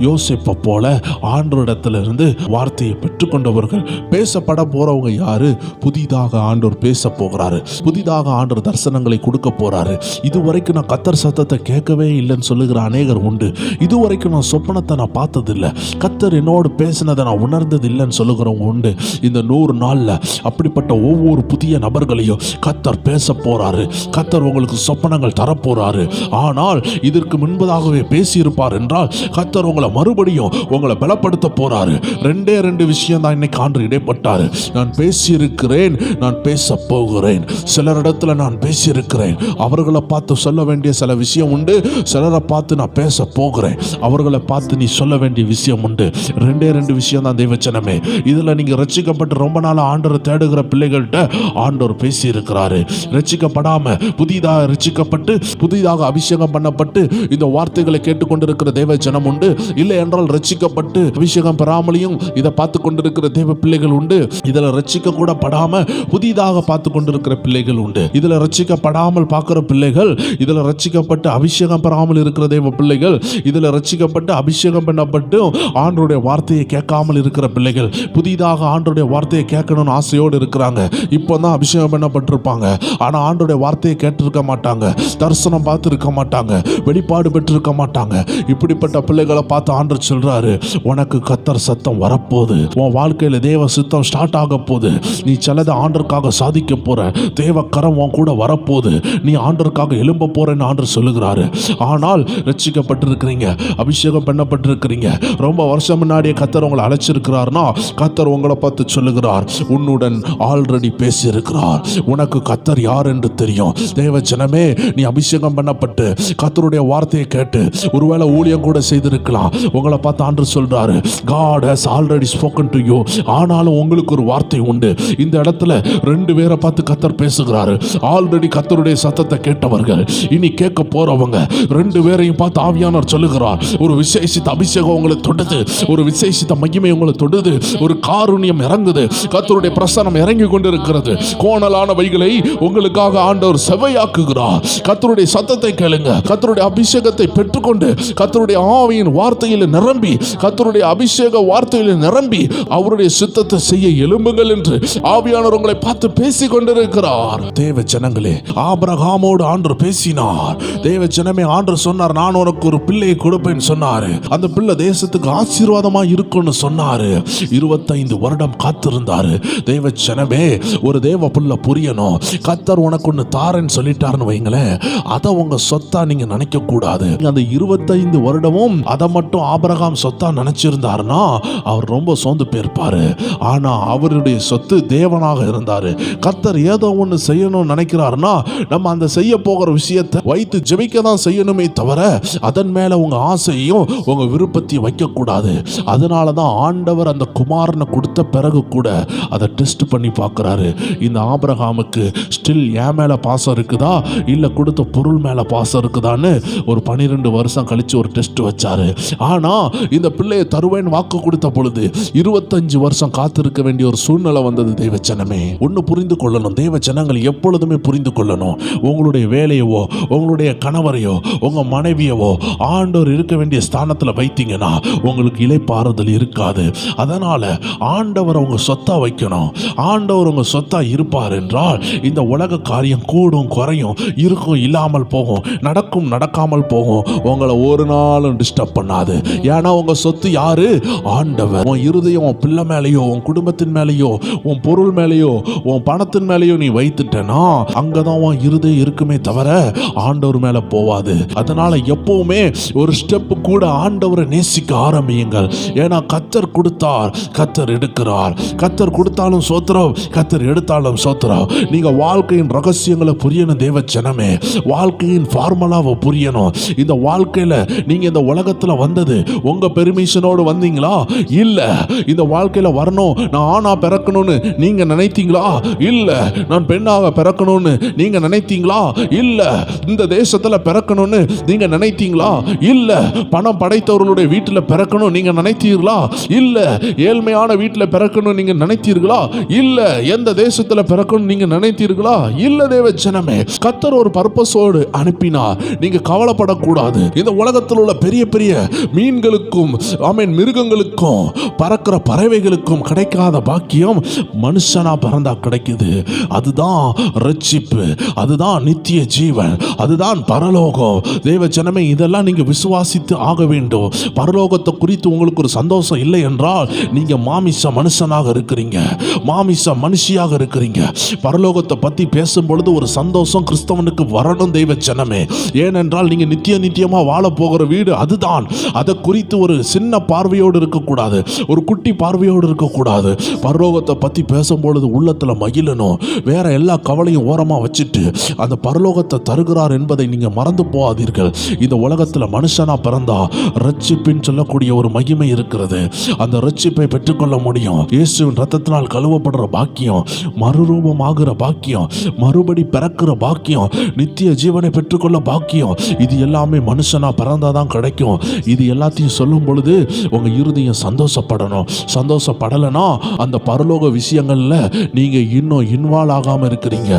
யோசேப்பை போல ஆண்டவரிடத்துல இருந்து வார்த்தையை பெற்றுக்கொண்டவர்கள். பேசப்பட போறவங்க யாரு? புதிதாக ஆண்டவர் பேச போகிறாரு. புதிதாக ஆண்டவர் தரிசனங்களை கொடுக்க போறாரு. இதுவரைக்கும் நான் கர்த்தர் சத்தத்தை கேட்கவே இல்லைன்னு சொல்லுகிற அநேகர் உண்டு. இதுவரைக்கும் நான் சொப்பனத்தை நான் பார்த்ததில்லை, கர்த்தர் என்னோடு பேசினதை நான் உணர்ந்தது இல்லைன்னு சொல்லுகிறவங்க உண்டு. இந்த 100 நாள்ல அப்படிப்பட்ட ஒவ்வொரு புதிய நபர்களையும் கர்த்தர் பேச போறாரு. கர்த்தர் உங்களுக்கு சொப்பனங்கள் தரப்போறாரு. ஆனால் இதற்கு முன்பதாகவே பேசியிருப்பார் என்றால் கர்த்தர் உங்களை மறுபடியும் உங்களை பலப்படுத்த போறாரு. 2 விஷயம் தான் இன்னைக்கு ஆண்டு இடைப்பட்டாரு. நான் பேசியிருக்கிறேன், நான் பேச போகிறேன். சிலரிடத்துல நான் பேசியிருக்கிறேன், அவர்களை பார்த்து சொல்ல வேண்டிய சில விஷயம் உண்டு. சிலரை பார்த்து நான் பேச போகிறேன், அவர்களை பார்த்து நீ சொல்ல வேண்டிய விஷயம் உண்டு. 2 விஷயம் தான் தேவச்சனமே. இதுல நீங்க ரட்சிக்கப்பட்டு ரொம்ப நாள் ஆண்டவரை தேடுகிற பிள்ளைகள்கிட்ட ஆண்டவர் பேசி இருக்கிறாரு. ரட்சிக்கப்படாம புதிதாக ரட்சிக்கப்பட்டு புதிதாக அபிஷேகம் பண்ணப்பட்டு இந்த வார்த்தைகளை கேட்டுக்கொண்டிருக்கிற தேவ ஜனம் உண்டு. இல்லை என்றால் ரட்சிக்கப்பட்டு அபிஷேகம் பெறாமலையும் இதை பார்த்து கொண்டிருக்கிற தேவ பிள்ளைகள் உண்டு. இதுல ரட்சிக்க கூட படாம புதிதாக பார்த்து கொண்டிருக்கிற பிள்ளைகள் உண்டு. இதுல ரட்சிக்கப்படாமல் பார்க்கிற பிள்ளைகள், இதுல ரட்சிக்கப்பட்டு அபிஷேகம் பெறாமல் இருக்கிற தேவ பிள்ளைகள், இதுல ரட்சிக்கப்பட்டு அபிஷேகம் பண்ணப்பட்டு ஆண்டவருடைய வார்த்தையை கேட்காமல் இருக்கிற பிள்ளைகள். புதிதாக ஆண்டவருடைய வார்த்தையை கேட்கணும்னு ஆசையோடு இருக்கிறாங்க. இப்போதான் அபிஷேகம் பண்ணப்பட்டிருப்பாங்க, ஆனா ஆண்டவருடைய வார்த்தையை கேட்டிருக்க மாட்டாங்க, தரிசனம் பார்த்து இருக்க மாட்டாங்க, வெளிப்பாடு பெற்றிருக்க மாட்டாங்க. இப்படிப்பட்ட பிள்ளைகளை பார்த்து ஆண்டவர் சொல்றாரு, உனக்கு கர்த்தர் சத்தம் வரப்போகுது. உன் வாழ்க்கையில தேவ சித்தம் ஸ்டார்ட் ஆக போகுது. நீ சிலதை ஆண்டருக்காக சாதிக்க போற. தேவ கரம் உன் கூட வரப்போகுது. நீ ஆண்டருக்காக எழும்ப போறேன்னு ஆண்டவர் சொல்லுகிறாரு. ஆனால் ரட்சிக்கப்பட்டிருக்கிறீங்க, அபிஷேகம் பண்ணப்பட்டிருக்கிறீங்க, ரொம்ப வருஷம் முன்னாடியே கர்த்தர் உங்களை அழைச்சிருக்கிறார்னா கர்த்தர் உங்களை பார்த்து சொல்லுகிறார், உன்னுடன் ஆல்ரெடி பேசி இருக்கிறார். உனக்கு கர்த்தர் யார் என்று தெரியும். தேவ ஜனமே, நீ அபிஷேகம் பண்ணப்பட்டு கர்த்தருடைய வார்த்தையை கேட்டு ஒருவேளை ஊழியம் கூட செய்திருக்கலாம். உங்களை பார்த்து ஆண்டவர் சொல்றாரு, God has already spoken to you. ஆனாலும் உங்களுக்கு ஒரு வார்த்தை உண்டு. இந்த இடத்துல 2 பேரை பார்த்து கர்த்தர் பேசுகிறாரு. ஆல்ரெடி கர்த்தருடைய சத்தத்தை கேட்டவர்கள், இனி கேட்க போறவங்க 2 பேரையும் பார்த்து ஆவியானவர் சொல்லுகிறார், ஒரு விசேஷித்த அபிஷேகம் உங்களை தொடுது, ஒரு விசேஷித்த மகிமை உங்களை தொடுது, ஒரு காருண்யம் இறங்குது, கர்த்தருடைய பிரசன்னம் இறங்கி கொண்டிருக்கிறது. கோணலான வைகளை உங்களுக்காக ஆண்டவர் செவ்வையாக்குகிறார். கர்த்தருடைய சத்தத்தை கேளுங்க. கர்த்தருடைய அபிஷேகத்தை பெற்றுக்கொண்டு கர்த்தருடைய ஆவியின் வார்த்தையில் நிரம்பி, கர்த்தருடைய அபிஷேக வார்த்தையில் நிரம்பி அவருடைய சித்தத்தை செய்ய எழும்புங்கள் என்று ஆவியானவர் உங்களை பார்த்து பேசிக் கொண்டிருக்கிறார். தேவ ஜனங்களே, ஆபிரகாமோடு ஆண்டவர் பேசினார். தேவ ஜனமே, ஆண்டவர் சொன்னார், நான் உனக்கு ஒரு பிள்ளையை கொடுப்பேன்னு சொன்னாரு. அந்த பிள்ளை தேசத்துக்கு ஆசீர்வாதமா இருக்கும்னு சொன்னாரு. 25 வருடம் காத்திருந்தாரு. தேவ ஜனமே, ஒரு தேவ பிள்ளை புரியணும். கர்த்தர் உனக்கு ஒன்று தாரன்னு சொல்லிட்டாருன்னு வைங்களேன், அதை உங்க சொத்தா நீங்க நினைக்க கூடாது. அந்த 25 வருடமும் அதை மட்டும் ஆபிரகாம் சொத்தா நினைச்சிருந்தாருன்னா அவர் ரொம்ப சோர்ந்து போயிருப்பாரு. ஆனா அவருடைய சொத்து தேவனாக இருந்தாரு. கர்த்தர் ஏதோ ஒன்று செய்யணும்னு நினைக்கிறாருன்னா நம்ம அந்த செய்ய போகிற விஷயத்தை வைத்து ஜெபிக்க தான் செய்யணுமே தவிர அதன் மேல உங்க ஆசையும் உங்க விருப்பத்தையும் வைக்க கூடாது. அதனாலதான் ஆண்டவர் அந்த குமாரனை கொடுத்த பிறகு கூட அதை டெஸ்ட் பண்ணி பார்க்கிறாரு. இந்த ஆபிரகாமுக்கு ஸ்டில் என் மேல பாசம் இருக்குதா, இல்ல கொடுத்த பொருள் மேல பாசம் இருக்குதான்னு ஒரு 12 வருஷம் கழிச்சு ஒரு டெஸ்ட் வச்சாரு. ஆனா இந்த பிள்ளையை தருவேன் வாக்கு கொடுத்த பொழுது 25 வருஷம் காத்திருக்க வேண்டிய ஒரு சூழ்நிலை வந்தது. தேவ ஜனமே, ஒன்று புரிந்து கொள்ளணும். தேவ ஜனங்கள் எப்பொழுதுமே புரிந்து கொள்ளணும். உங்களுடைய வேலையவோ, உங்களுடைய கணவரையோ, உங்க மனைவியவோ ஆண்டவர் இருக்க வேண்டிய ஸ்தானத்தில் வைத்தீங்கன்னா உங்களுக்கு இளைப்பாறுதல் இருக்காது. அதனால ஆண்டவர் உங்க சொத்தா வைக்கணும். ஆண்டவர் உங்க சொத்தா இருப்பார் என்றால் இந்த உலக காரியம் கூடும் குறையும், இருக்கும் இல்லாமல் போகும், நடக்கும் நடக்காமல் போகும், உங்களை ஒரு நாளும் டிஸ்டர்ப் பண்ணாது. ஏன்னா உங்க சொத்து யாரு? ஆண்டவர். உன் இருதயம் உன் பிள்ளை மேலேயோ, உன் குடும்பத்தின் மேலேயோ, உன் பொருள் மேலேயோ, உன் பணத்தின் மேலேயோ நீ வைத்துட்டேன்னா அங்கதான் உன் இருதயம் இருக்குமே தவிர ஆண்டவர் மேல போவாது. அதனால எப்பவுமே ஒரு ஸ்டெப் கூட ஆண்டவரை நேசிக்க ஆரம்பியுங்கள். ஏன்னா கர்த்தர் கொடுத்தார், கர்த்தர் எடுக்கிறார். கர்த்தர் கொடுத்தாலும் சோத்திரம், கர்த்தர் எடுத்தாலும் சோத்திரம். நீங்க வாழ்க்கையின் ரகசியங்களை புரியணும். தேவ ஜனமே, வாழ்க்கையின் ஃபார்முலாவை புரியணும். இந்த வாழ்க்கையில நீங்க இந்த உலகத்துல வந்தது உங்க பெர்மிஷனோடு வந்தீங்களா? இல்ல. இந்த வாழ்க்கையில வரணும், நான் ஆணா பிறக்கணும்னு நீங்க நினைத்தீங்களா? இல்ல. நான் பெண்ணாக பிறக்கணும்னு நீங்க நினைத்தீங்களா? இல்ல. இந்த தேசத்துல பிறக்கணும்னு நீங்க நினைத்தீங்களா? இல்ல. பணம் படைத்தவர்களுடைய வீட்டில் பிறக்கணும் நீங்க நினைத்தீர்களா? இல்ல. ஏழ்மையான வீட்டில் பிறக்கணும் நீங்க நினைத்தீர்களா? இல்ல. எந்த தேசத்துல பிறக்கணும் நீங்க நினைத்தீர்களா? இல்ல. தேவ ஜனமே, கர்த்தர் ஒரு பர்பஸோடு அனுப்பினார். நீங்க கவலைப்படக்கூடாது. இந்த உலகத்தில் உள்ள பெரிய பெரிய மீன்களுக்கும் ஆமென் மிருகங்களுக்கும் பறக்கிற பறவைகளுக்கும் கிடைக்காத பாக்கியம் மனுஷனா பிறந்தா கிடைக்குது. அதுதான் ரட்சிப்பு, அதுதான் நித்திய ஜீவன், அதுதான் பரலோகம். தேவ ஜனமே, இதெல்லாம் நீங்க விசுவாசித்து ஆக வேண்டும். பரலோகத்தை குறித்து உங்களுக்கு ஒரு சந்தோஷம் இல்லை என்றால் நீங்க மாமிச மனுஷனாக இருக்கிறீங்க, மாமிச மனுஷியாக இருக்கிறீங்க. பரலோகத்தை பத்தி பேசும் பொழுது ஒரு சந்தோஷம் கிறிஸ்தவனுக்கு வரணும். தேவ ஜனமே, ஏனென்றால் நீங்க நித்தியமா வாழ போகிற வீடு அதுதான். அதை குறித்து ஒரு சின்ன பார்வையோடு இருக்கக்கூடாது, ஒரு குட்டி பார்வையோடு இருக்கக்கூடாது. பரலோகத்தை பத்தி பேசும்பொழுது உள்ளத்துல மகிழணும். வேற எல்லா கவலையும் ஓரமா வச்சுட்டு அந்த பரலோகத்தை தருகிறார் என்பதை நீங்க மறந்து போகாதீர்கள். இந்த உலகத்துல மனுஷனா பிறந்தா ரட்சிப்பின் சொல்லக்கூடிய ஒரு மகிமை இருக்கிறது. அந்த ரட்சிப்பை பெற்றுக்கொள்ள முடியும். இயேசுவின் ரத்தத்தினால் கழுவப்படுற பாக்கியம், மறுரூபமாகிற பாக்கியம், மறுபடி பிறக்கிற பாக்கியம், நித்திய ஜீவனை பெற்றுக்கொள்ள பாக்கியம், இது எல்லாமே மனுஷனா பிறந்தாதான் கிடைக்கும். இது எல்லாத்தையும் சொல்லும் பொழுது உங்க இருதயம் சந்தோஷப்படணும். சந்தோஷப்படலைன்னா அந்த பரலோக விஷயங்கள்ல நீங்க இன்னும் இன்வால்வ் ஆகாம இருக்கிறீங்க.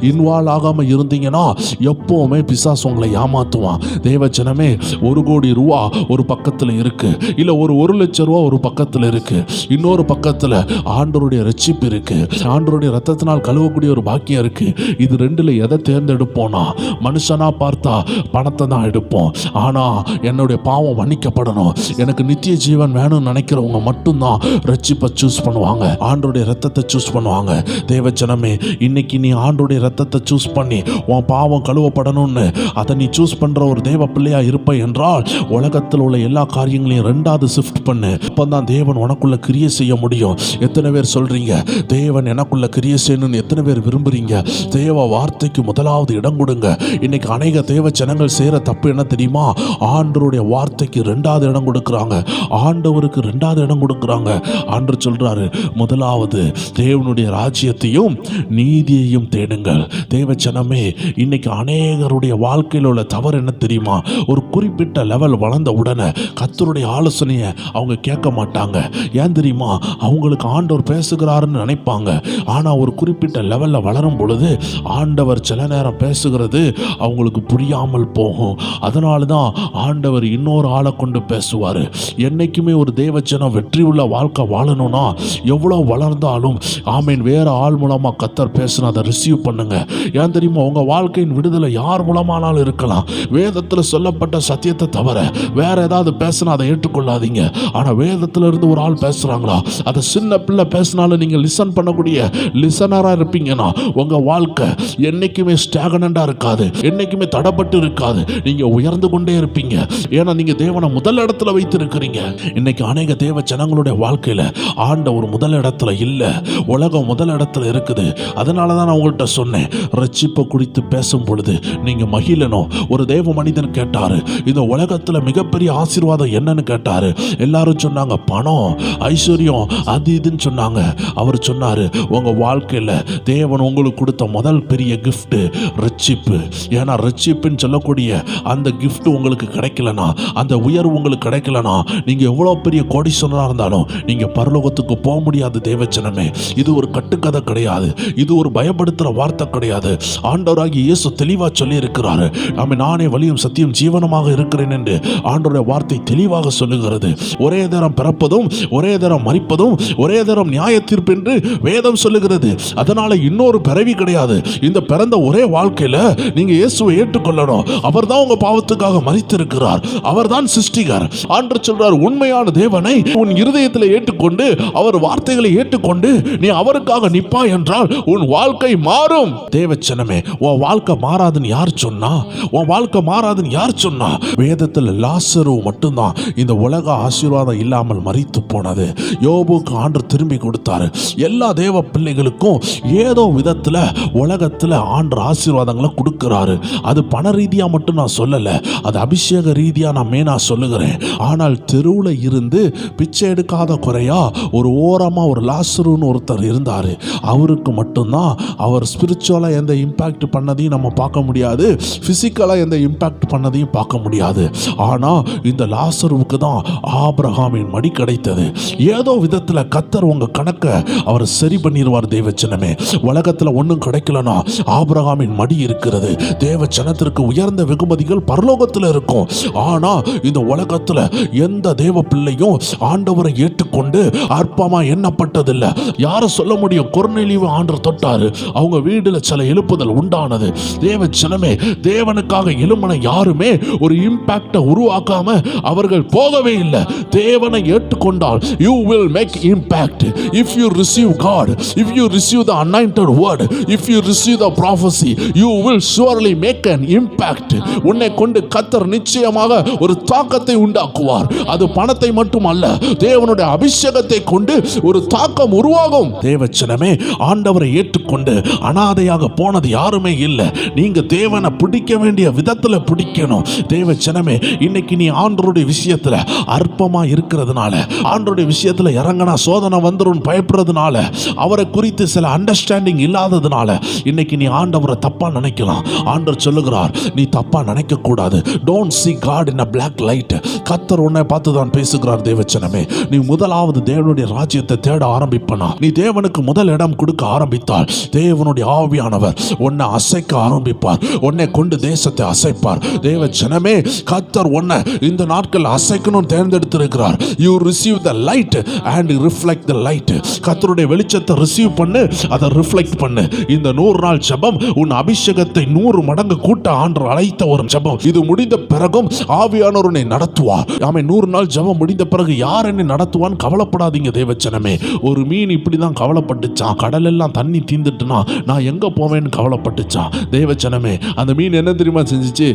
இன்வால்வ் ஆகாம இருந்தீங்கன்னா எப்பவுமே பிசாசு உங்களை ஏமாத்துவான். தேவ ஜனமே, 1 கோடி ரூபா ஒரு பக்கத்துல இருக்கு, இல்ல ஒரு 1 லட்சம் ரூபா ஒரு பக்கத்துல இருக்கு, இன்னொரு பக்கத்துல ஆண்டவருடைய ரட்சிப்பு இருக்கு, ஆண்டவருடைய ரத்தத்தினால் கழுவக்கூடிய ஒரு பாக்கியம் இருக்கு. இது ரெண்டுல எதை தேர்ந்தெடுப்போம்னா மனுஷனா பார்த்தா பணத்தை தான் எடுப்போம். ஆனா என்னுடைய பாவம் மன்னிக்கப்படணும், எனக்கு நித்திய ஜீவன் வேணும்னு நினைக்கிறவங்க மட்டும்தான் ரட்சிப்பை சூஸ் பண்ணுவாங்க, ஆண்டவருடைய ரத்தத்தை சூஸ் பண்ணுவாங்க. தேவ ஜனமே, இன்னைக்கு நீ ஆண்டவருடைய ரத்தத்தை சூஸ் பண்ணி உன் பாவம் கழுவப்படணும்னு அதை நீ சூஸ் பண்ற ஒரு தேவ பிள்ளையா இருப்ப என்றால் உலகத்தில் உள்ள எல்லா காரியங்களையும் 2வது ஷிஃப்ட் பண்ணு. அப்பதான் தேவன் உனக்குள்ள கிரியை செய்ய முடியும். எத்தனை பேர் சொல்றீங்க தேவன் எனக்குள்ள கிரியை செய்யணும்னு? எத்தனை பேர் விரும்புறீங்க? தேவ வார்த்தைக்கு முதலாவது இடம் கொடுங்க. இன்னைக்கு அநேக தேவ ஜனங்கள் செய்யற தப்பு என்ன தெரியுமா? ஆண்டவருடைய வார்த்தைக்கு 2வது இடம் கொடுக்குறாங்க, ஆண்டவருக்கு 2வது இடம் கொடுக்குறாங்க. ஆண்டவர் சொல்றாரு, முதலாவது தேவனுடைய ராஜ்யத்தையும் நீதியையும் தேடுங்கள். தேவ ஜனமே, இன்னைக்கு அநேகருடைய வாழ்க்கையில் உள்ள தவறு என்ன தெரியுமா? ஒரு குறிப்பிட்ட லெவல் வளர்ந்த உடனே கர்த்தருடைய ஆலோசனையை அவங்க கேட்க மாட்டாங்க. ஏன் தெரியுமா? அவங்களுக்கு ஆண்டவர் பேசுகிறாருன்னு நினைப்பாங்க. ஆனா ஒரு குறிப்பிட்ட லெவல்ல வளரும் பொழுது ஆண்டவர் சில நேரம் பேசுகிறது அவங்களுக்கு புரியாமல் போகும். அதனால தான் ஆண்டவர் இன்னொரு ஆளை கொண்டு பேசுவார். என்னைக்குமே ஒரு தேவஜனம் வெற்றி உள்ள வாழ்க்கை வாழணும்னா எவ்வளோ வளர்ந்தாலும் ஆமீன் வேற ஆள் மூலமாக கர்த்தர் பேசுனா அதை ரிசீவ் பண்ணுங்க. ஏன் தெரியுமா? உங்க வாழ்க்கையின் விடுதலை யார் மூலமானாலும் இருக்கலாம். வேதத்தில் சொல்லப்பட்ட சத்தியத்தை தவிர வேற ஏதாவது பேசினா அதை ஏற்றுக்கொள்ளாதீங்க. ஆனா வேதத்துல இருந்து ஒரு ஆள் பேசுறாங்களா, அதை சின்ன பிள்ளை பேசினாலும் நீங்க லிசன் பண்ணக்கூடிய லிசனரா இருப்பீங்கன்னா உங்க வாழ்க்கை என்னைக்குமே ஸ்டாகனண்டா இருக்காது, என்னைக்குமே தடப்பட்டு இருக்காது. நீங்க உயர்ந்து கொண்டே இருப்பீங்க. ஏன்னா நீங்க தேவனை முதல் இடத்துல வைத்து இருக்கிறீங்க. இன்னைக்கு அநேக தேவ ஜனங்களுடைய வாழ்க்கையில ஆண்டவர் முதல் இடத்துல இல்ல, உலகம் முதல் இடத்துல இருக்குது. அதனால தான் நான் உங்கள்கிட்ட சொன்னேன், ரட்சிப்பை குறித்து பேசும் பொழுது நீங்க மகிழணும். ஒரு தேவ மனிதன் கேட்டாரு, இந்த உலகத்துல மிகப்பெரிய ஆசீர்வாதம் என்னன்னு கேட்டாரு. எல்லாரும் சொன்னாங்க பணம், ஐஸ்வர்யம், அது இதுன்னு சொன்னாங்க. அவர் சொன்னாரு, உங்க வாழ்க்கையில தேவன் உங்களுக்கு கொடுத்த முதல் பெரிய கிஃப்ட் ரட்சிப்பு. ஏன்னா ரட்சிப்புன்னு சொல்லக்கூடிய அந்த கிஃப்ட் உங்களுக்கு கிடைக்கலனா, அந்த உயர்வு உங்களுக்கு கிடைக்கலனா, நீங்க எவ்வளவு பெரிய கோடீஸ்வரனா இருந்தாலும் நீங்க பரலோகத்துக்கு போக முடியாது தேவஜனமே. இது ஒரு கட்டுக்கதை கிடையாது, இது ஒரு பயப்படுத்துற வார்த்தை கிடையாது. ஆண்டவராகிய இயேசு தெளிவா சொல்லி இருக்கிறாரு, நானே வழியும் சத்தியம் ஜீவனமாக இருக்கிறேன் என்று ஆண்டவருடைய வார்த்தை தெளிவாக சொல்லுகிறது. ஒரே தரம் பிறப்பதும் ஒரே தரம் மரிப்பதும் ஒரே தரம் நியாய தீர்ப்பு என்று வேதம் சொல்லுகிறது. அதனால இன்னொரு பிறவி கிடையாது. இந்த பிறந்த ஒரே வாழ்க்கையில நீங்க இயேசுவை ஏற்றுக்கொள்ளணும். அவர்தான் உங்க பாவத்துக்காக மரித்திருக்கிறார். அவர்தான் சிருஷ்டிகர். ஆண்டவர் சொல்றார், உண்மையான தேவனை உன் இருதயத்தில் ஏற்றுக்கொண்டு அவர் வார்த்தைகளை ஏற்றுக்கொண்டு நீ அவருக்காக நிப்பா என்றால் உன் வாழ்க்கை மாறும். தேவச்சனமே, உன் வாழ்க்கை மாறாதுன்னு யார் சொன்னா? உன் வாழ்க்கை மாறாதுன்னு யார் சொன்னா? வேதத்தில் லாசரு மட்டும்தான் இந்த உலக ஆசீர்வாதம் இல்லாமல் மரித்து போனது. யோபுக்கு ஆண்டவர் திரும்பி கொடுத்தாரு. எல்லா தேவ பிள்ளைகளுக்கும் ஏதோ விதத்துல உலகத்துல ஆண்டவர் ஆசீர்வாதங்களை கொடுக்கிறாரு. அது பண ரீதியா மட்டும் நான் சொல்லல, அது அபிஷேக ரீதியா நான் மேனா சொல்லுகிறேன். ஆனால் தெருவுல இருந்து பிச்சை எடுக்காத குறையா ஒரு ஓரமா ஒரு லாசருன்னு ஒருத்தர் இருந்தாரு. அவருக்கு மட்டும்தான் அவர் ஸ்பிரிச்சுவலா எந்த இம்பாக்ட் பண்ணதையும் நம்ம பார்க்க முடியாது, பிசிக்கலா எந்த இம்பாக்ட் பண்ணதையும் பார்க்க முடியாது. ஆனா இந்த லாசருவுக்கு தான் ஆபிரகாமின் மடி கிடைத்தது. ஏதோ விதத்துல கர்த்தர் உங்க கணக்கை அவர் சரி பண்ணிடுவார். தேவச்சனமே, உலகத்துல ஒன்றும் கிடைக்கலனா ஆபிரகாமின் மடி இருக்கிறது. தேவச்சனத்திற்கு உயர்ந்த வெகுமதிகள் பரலோகத்தில் இருக்கும். ஆனா இந்த உலகத்துல எந்த தேவ பிள்ளையும் ஆண்டவரை ஏற்றுக்கொண்டு அற்பமா எண்ணப்பட்டதில்லை. யார சொல்ல முடியும்? கொர்நேலியு ஆண்டவர் தொட்டாரு, அவங்க வீடுல சில எழுப்புதல் உண்டானது. தேவச்சனமே, தேவனுக்காக எழுமன யாருமே ஒரு இம்பாக்டை உருவாக்காம அவர்கள் போகவே இல்லை. தேவனை ஏற்றுக்கொண்டால் you will make impact. If you receive God, if you receive the anointed word, if you receive the prophecy, you will surely make an impact. உன்னை கொண்டு கர்த்தர் நிச்சயமாக ஒரு தாக்கத்தை உண்டாக்குவார். அது பணத்தை மட்டுமல்ல, தேவனுடைய அபிஷேகத்தை கொண்டு ஒரு தாக்கம் உருவாகும். தேவச்சனமே, ஆண்டவரை ஏற்றுக்கொண்டு அனாதையாக போனது யாருமே இல்லை. நீங்க தேவனை பிடிக்க வேண்டிய விதத்துல பிடிக்கணும். தேவச்சனமே, இன்னைக்கு நீ ஆண்டவருடைய விஷயத்துல அற்பமா இருக்கிறதுனால, ஆண்டவருடைய விஷயத்துல இறங்கினா சோதனை வந்துரும் பயப்படுறதுனால, அவரை குறித்து சில அண்டர்ஸ்டாண்டிங் இல்லாததுனால இன்னைக்கு நீ ஆண்டவரை தப்பா நினைக்கலாம். ஆண்டவர் சொல்லுகிறார், நீ தப்பா நினைக்க கூடாது. Don't see God in a black light. கர்த்தர் உன்னை பார்த்து தான் பேசுகிறார். தேவச்சனமே, நீ முதலாவது தேவனுடைய ராஜ்யத்தை தேட ஆரம்பிப்பனா, நீ தேவனுக்கு முதல் இடம் கொடுக்க ஆரம்பித்தால் தேவனுடைய ஆவியானவர் உன்னை அசைக்க ஆரம்பிப்பார். உன்னை கொண்டு தேசத்தை அசைப்பார். தேவச்சனமே, கர்த்தர் உன்னை இந்த நாட்கள் அசைக்கணும் தேர்ந்தெடுத்திருக்கிறார். You receive the light and reflect the light. கர்த்தருடைய வெளிச்சத்தை ரிசீவ் பண்ணு, அதை ரிஃப்ளெக்ட் பண்ணு. இந்த 100 நாள் ஜெபம் உன் அபிஷேகத்தை 100 மடங்கு கூட்ட ஆண்டவர் அழைத்த ஒரு ஜெபம். இது முடிந்த பிறகும் ஆவியானவர் உன்னை நடத்துவார். 100 நாள் ஜெபம் முடிந்த பிறகு யார் என்னை நடத்துவான்னு கவலைப்படாதீங்க. தேவச்சனமே, ஒரு மீன் இப்படிதான் கவலைப்பட்டுச்சான். கடல் எல்லாம் தண்ணி தீந்துட்டுனா நான் எங்க போவேன்னு கவலைப்பட்டுச்சான். தேவச்சனமே, அந்த மீன் என்ன தெரியுமா செஞ்சிச்சு?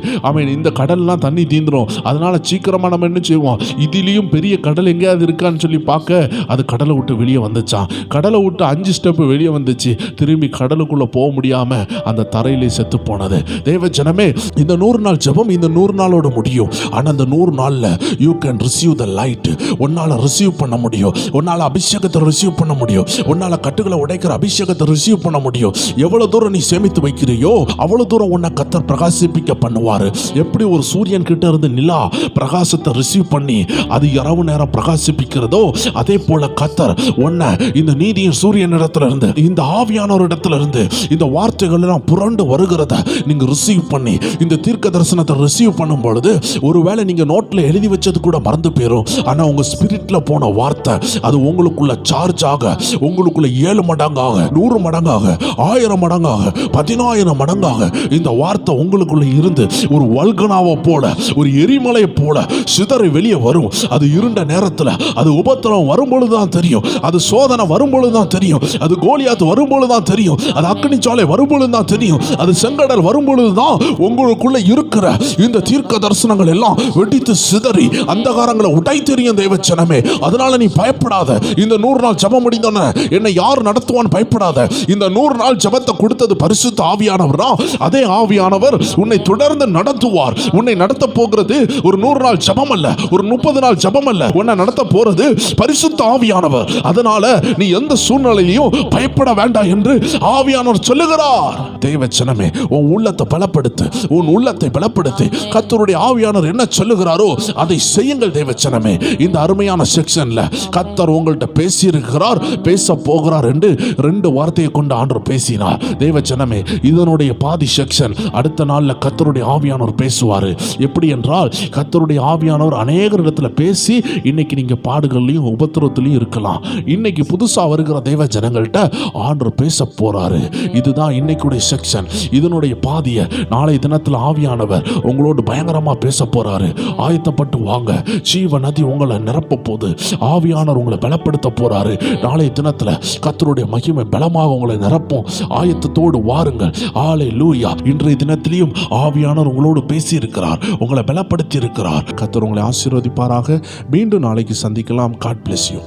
இந்த கடல்லாம் தண்ணி தீந்துரும், அதனால சீக்கிரமா நம்ம என்ன செய்வோம், இதிலையும் பெரிய கடல் எங்கேயாவது இருக்கான்னு சொல்லி பார்க்க அது கடலை விட்டு வெளியே வந்துச்சான். கடலை விட்டு 5 ஸ்டெப் வெளியே வந்துச்சு. திரும்பி கடலுக்குள்ள போக முடியாம அந்த தரையிலே செத்து போனது. தேவஜனமே, இந்த 100 நாள் ஜெபம் இந்த 100 நாளோட முடியும். ஆனா அந்த 100 நாள்ல you can receive the light. உன்னால ரிசீவ் பண்ண முடியும். உன்னால அபிஷேகத்தை ரிசீவ் பண்ண முடியும். உன்னால கட்டுகளை உடைக்கிற அபிஷேகத்தை ரிசீவ் பண்ண முடியும். எவ்வளவு தூரம் நீ சேமித்து வைக்கிறியோ அவ்வளவு தூரம் உன்னை கர்த்தர் பிரகாசிப்பிக்க பண்ணுவாரு. எப்படி ஒரு சூரியன் கிட்ட இருந்து நிலா பிரகாசத்தை ரிசீவ் பண்ணி அது இரவு நேரம் பிரகாசிப்பிக்கிறதோ, அதே போல கர்த்தர் உன்னை இந்த நீதியின் சூரியன் இடத்துல இருந்து, இந்த ஆவியானவர் இடத்துல இருந்து இந்த வார்த்தைகள் எல்லாம் புரண்டு வருகிறத நீங்க ரிசீவ் பண்ணி இந்த தீர்க்க தரிசனத்தை ரிசீவ் பண்ணும் பொழுது, ஒருவேளை நீங்க நோட்ல எழுதி வச்சது கூட மறந்து போயிடும். ஆனா உங்க ஸ்பிரிட்ல போன வார்த்தை அது உங்களுக்குள்ள சார்ஜ் ஆக, உங்களுக்குள்ள 7 மடங்காக, 100 மடங்காக, 1000 மடங்காக, 10000 மடங்காக இந்த வார்த்தை உங்களுக்குள்ள இருந்து ஒரு வல்கனாவை போல, ஒரு எரிமலை போல சிதறி வெளியே வரும். அது இருண்ட நேரத்தில், அது உபத்திரம் வரும்பொழுதுதான் தெரியும், அது சோதனை வரும்பொழுதுதான் தெரியும், அது கோலியாத் வரும்பொழுதுதான் தெரியும், அது அக்கினி சாலை வரும்பொழுதுதான் தெரியும், அது செங்கடல் வரும்பொழுதுதான் உங்களுக்குள்ள இருக்கிற இந்த தீர்க்க தரிசனங்கள் எல்லாம் வெடித்து சிதறி அந்தகாரங்களை உடை தெரியும். தேவச்சனமே, அதனால நீ பயப்படாத. இந்த 100 நாள் ஜெபம் முடிந்தோன என்னை யார் நடத்துவான் பயப்படாத. இந்த 100 நாள் ஜெபத்தை கொடுத்தது பரிசுத்த ஆவியானவர். அதே ஆவியானவர் உன்னை தொடர்ந்து நடத்துவார். உன்னை நடத்த போகிறது ஒரு 100 நாள் ஜெபம் அல்ல, ஒரு 30 நாள் ஜெபம் அல்ல. உன்னை நடத்த போறது பரிசுத்த ஆவியானவர். அதனால நீ எந்த சூழ்நிலையிலும் பயப்பட வேண்டாம் என்று ஆவியானவர் சொல்லுகிறார். தேவச்சனமே, உன் உள்ளத்தை பலப்படுத்து, உன் உள்ளத்தை பலப்படுத்தி கர்த்தருடைய ஆவியானவர் என்ன சொல்லுகிறாரோ அதை செய்யுங்கள். தேவச்சனமே, இந்த அருமையான செக்ஷன்ல கர்த்தர் உங்கள்கிட்ட பேசியிருக்கிறார், பேச போகிறார் என்று 2 வார்த்தையை கொண்டு ஆண்டவர் பேசினார். தேவ ஜனமே, இதனுடைய பாதி செக்ஷன் அடுத்த நாள்ல கர்த்தருடைய ஆவியானவர் பேசுவாரு. எப்படி என்றால், கர்த்தருடைய ஆவியானவர் அநேக இடத்துல பேசி இன்னைக்கு நீங்க பாடுகள்லையும் உபத்திரத்திலையும் இருக்கலாம். இன்னைக்கு புதுசா வருகிற தேவ ஜனங்கள்கிட்ட ஆண்டவர் பேச போறாரு. இதுதான் இன்னைக்குடைய செக்ஷன். இதனுடைய பாதியை நாளை தினத்தில் ஆவியானவர் உங்களோடு பயங்கரமா பேச போறாரு. ஆயத்தப்பட்டு வாங்க. ஜீவ நதி உங்களை நிரப்ப போது. ஆவியானவர் உங்களை பலப்படுத்த போறாரு. நாளை தினத்துல கர்த்தருடைய மகிமை பலமாக உங்களை நிரப்பும். ஆயத்தத்தோடு வாருங்கள். ஹல்லேலூயா. இன்றைய தினத்திலையும் ஆவியானவர் உங்களோடு பேசி இருக்கிறார், உங்களை பலப்படுத்தி இருக்கிறார். கர்த்தர் உங்களை ஆசீர்வதிப்பாராக. மீண்டும் நாளைக்கு சந்திக்கலாம். God bless you.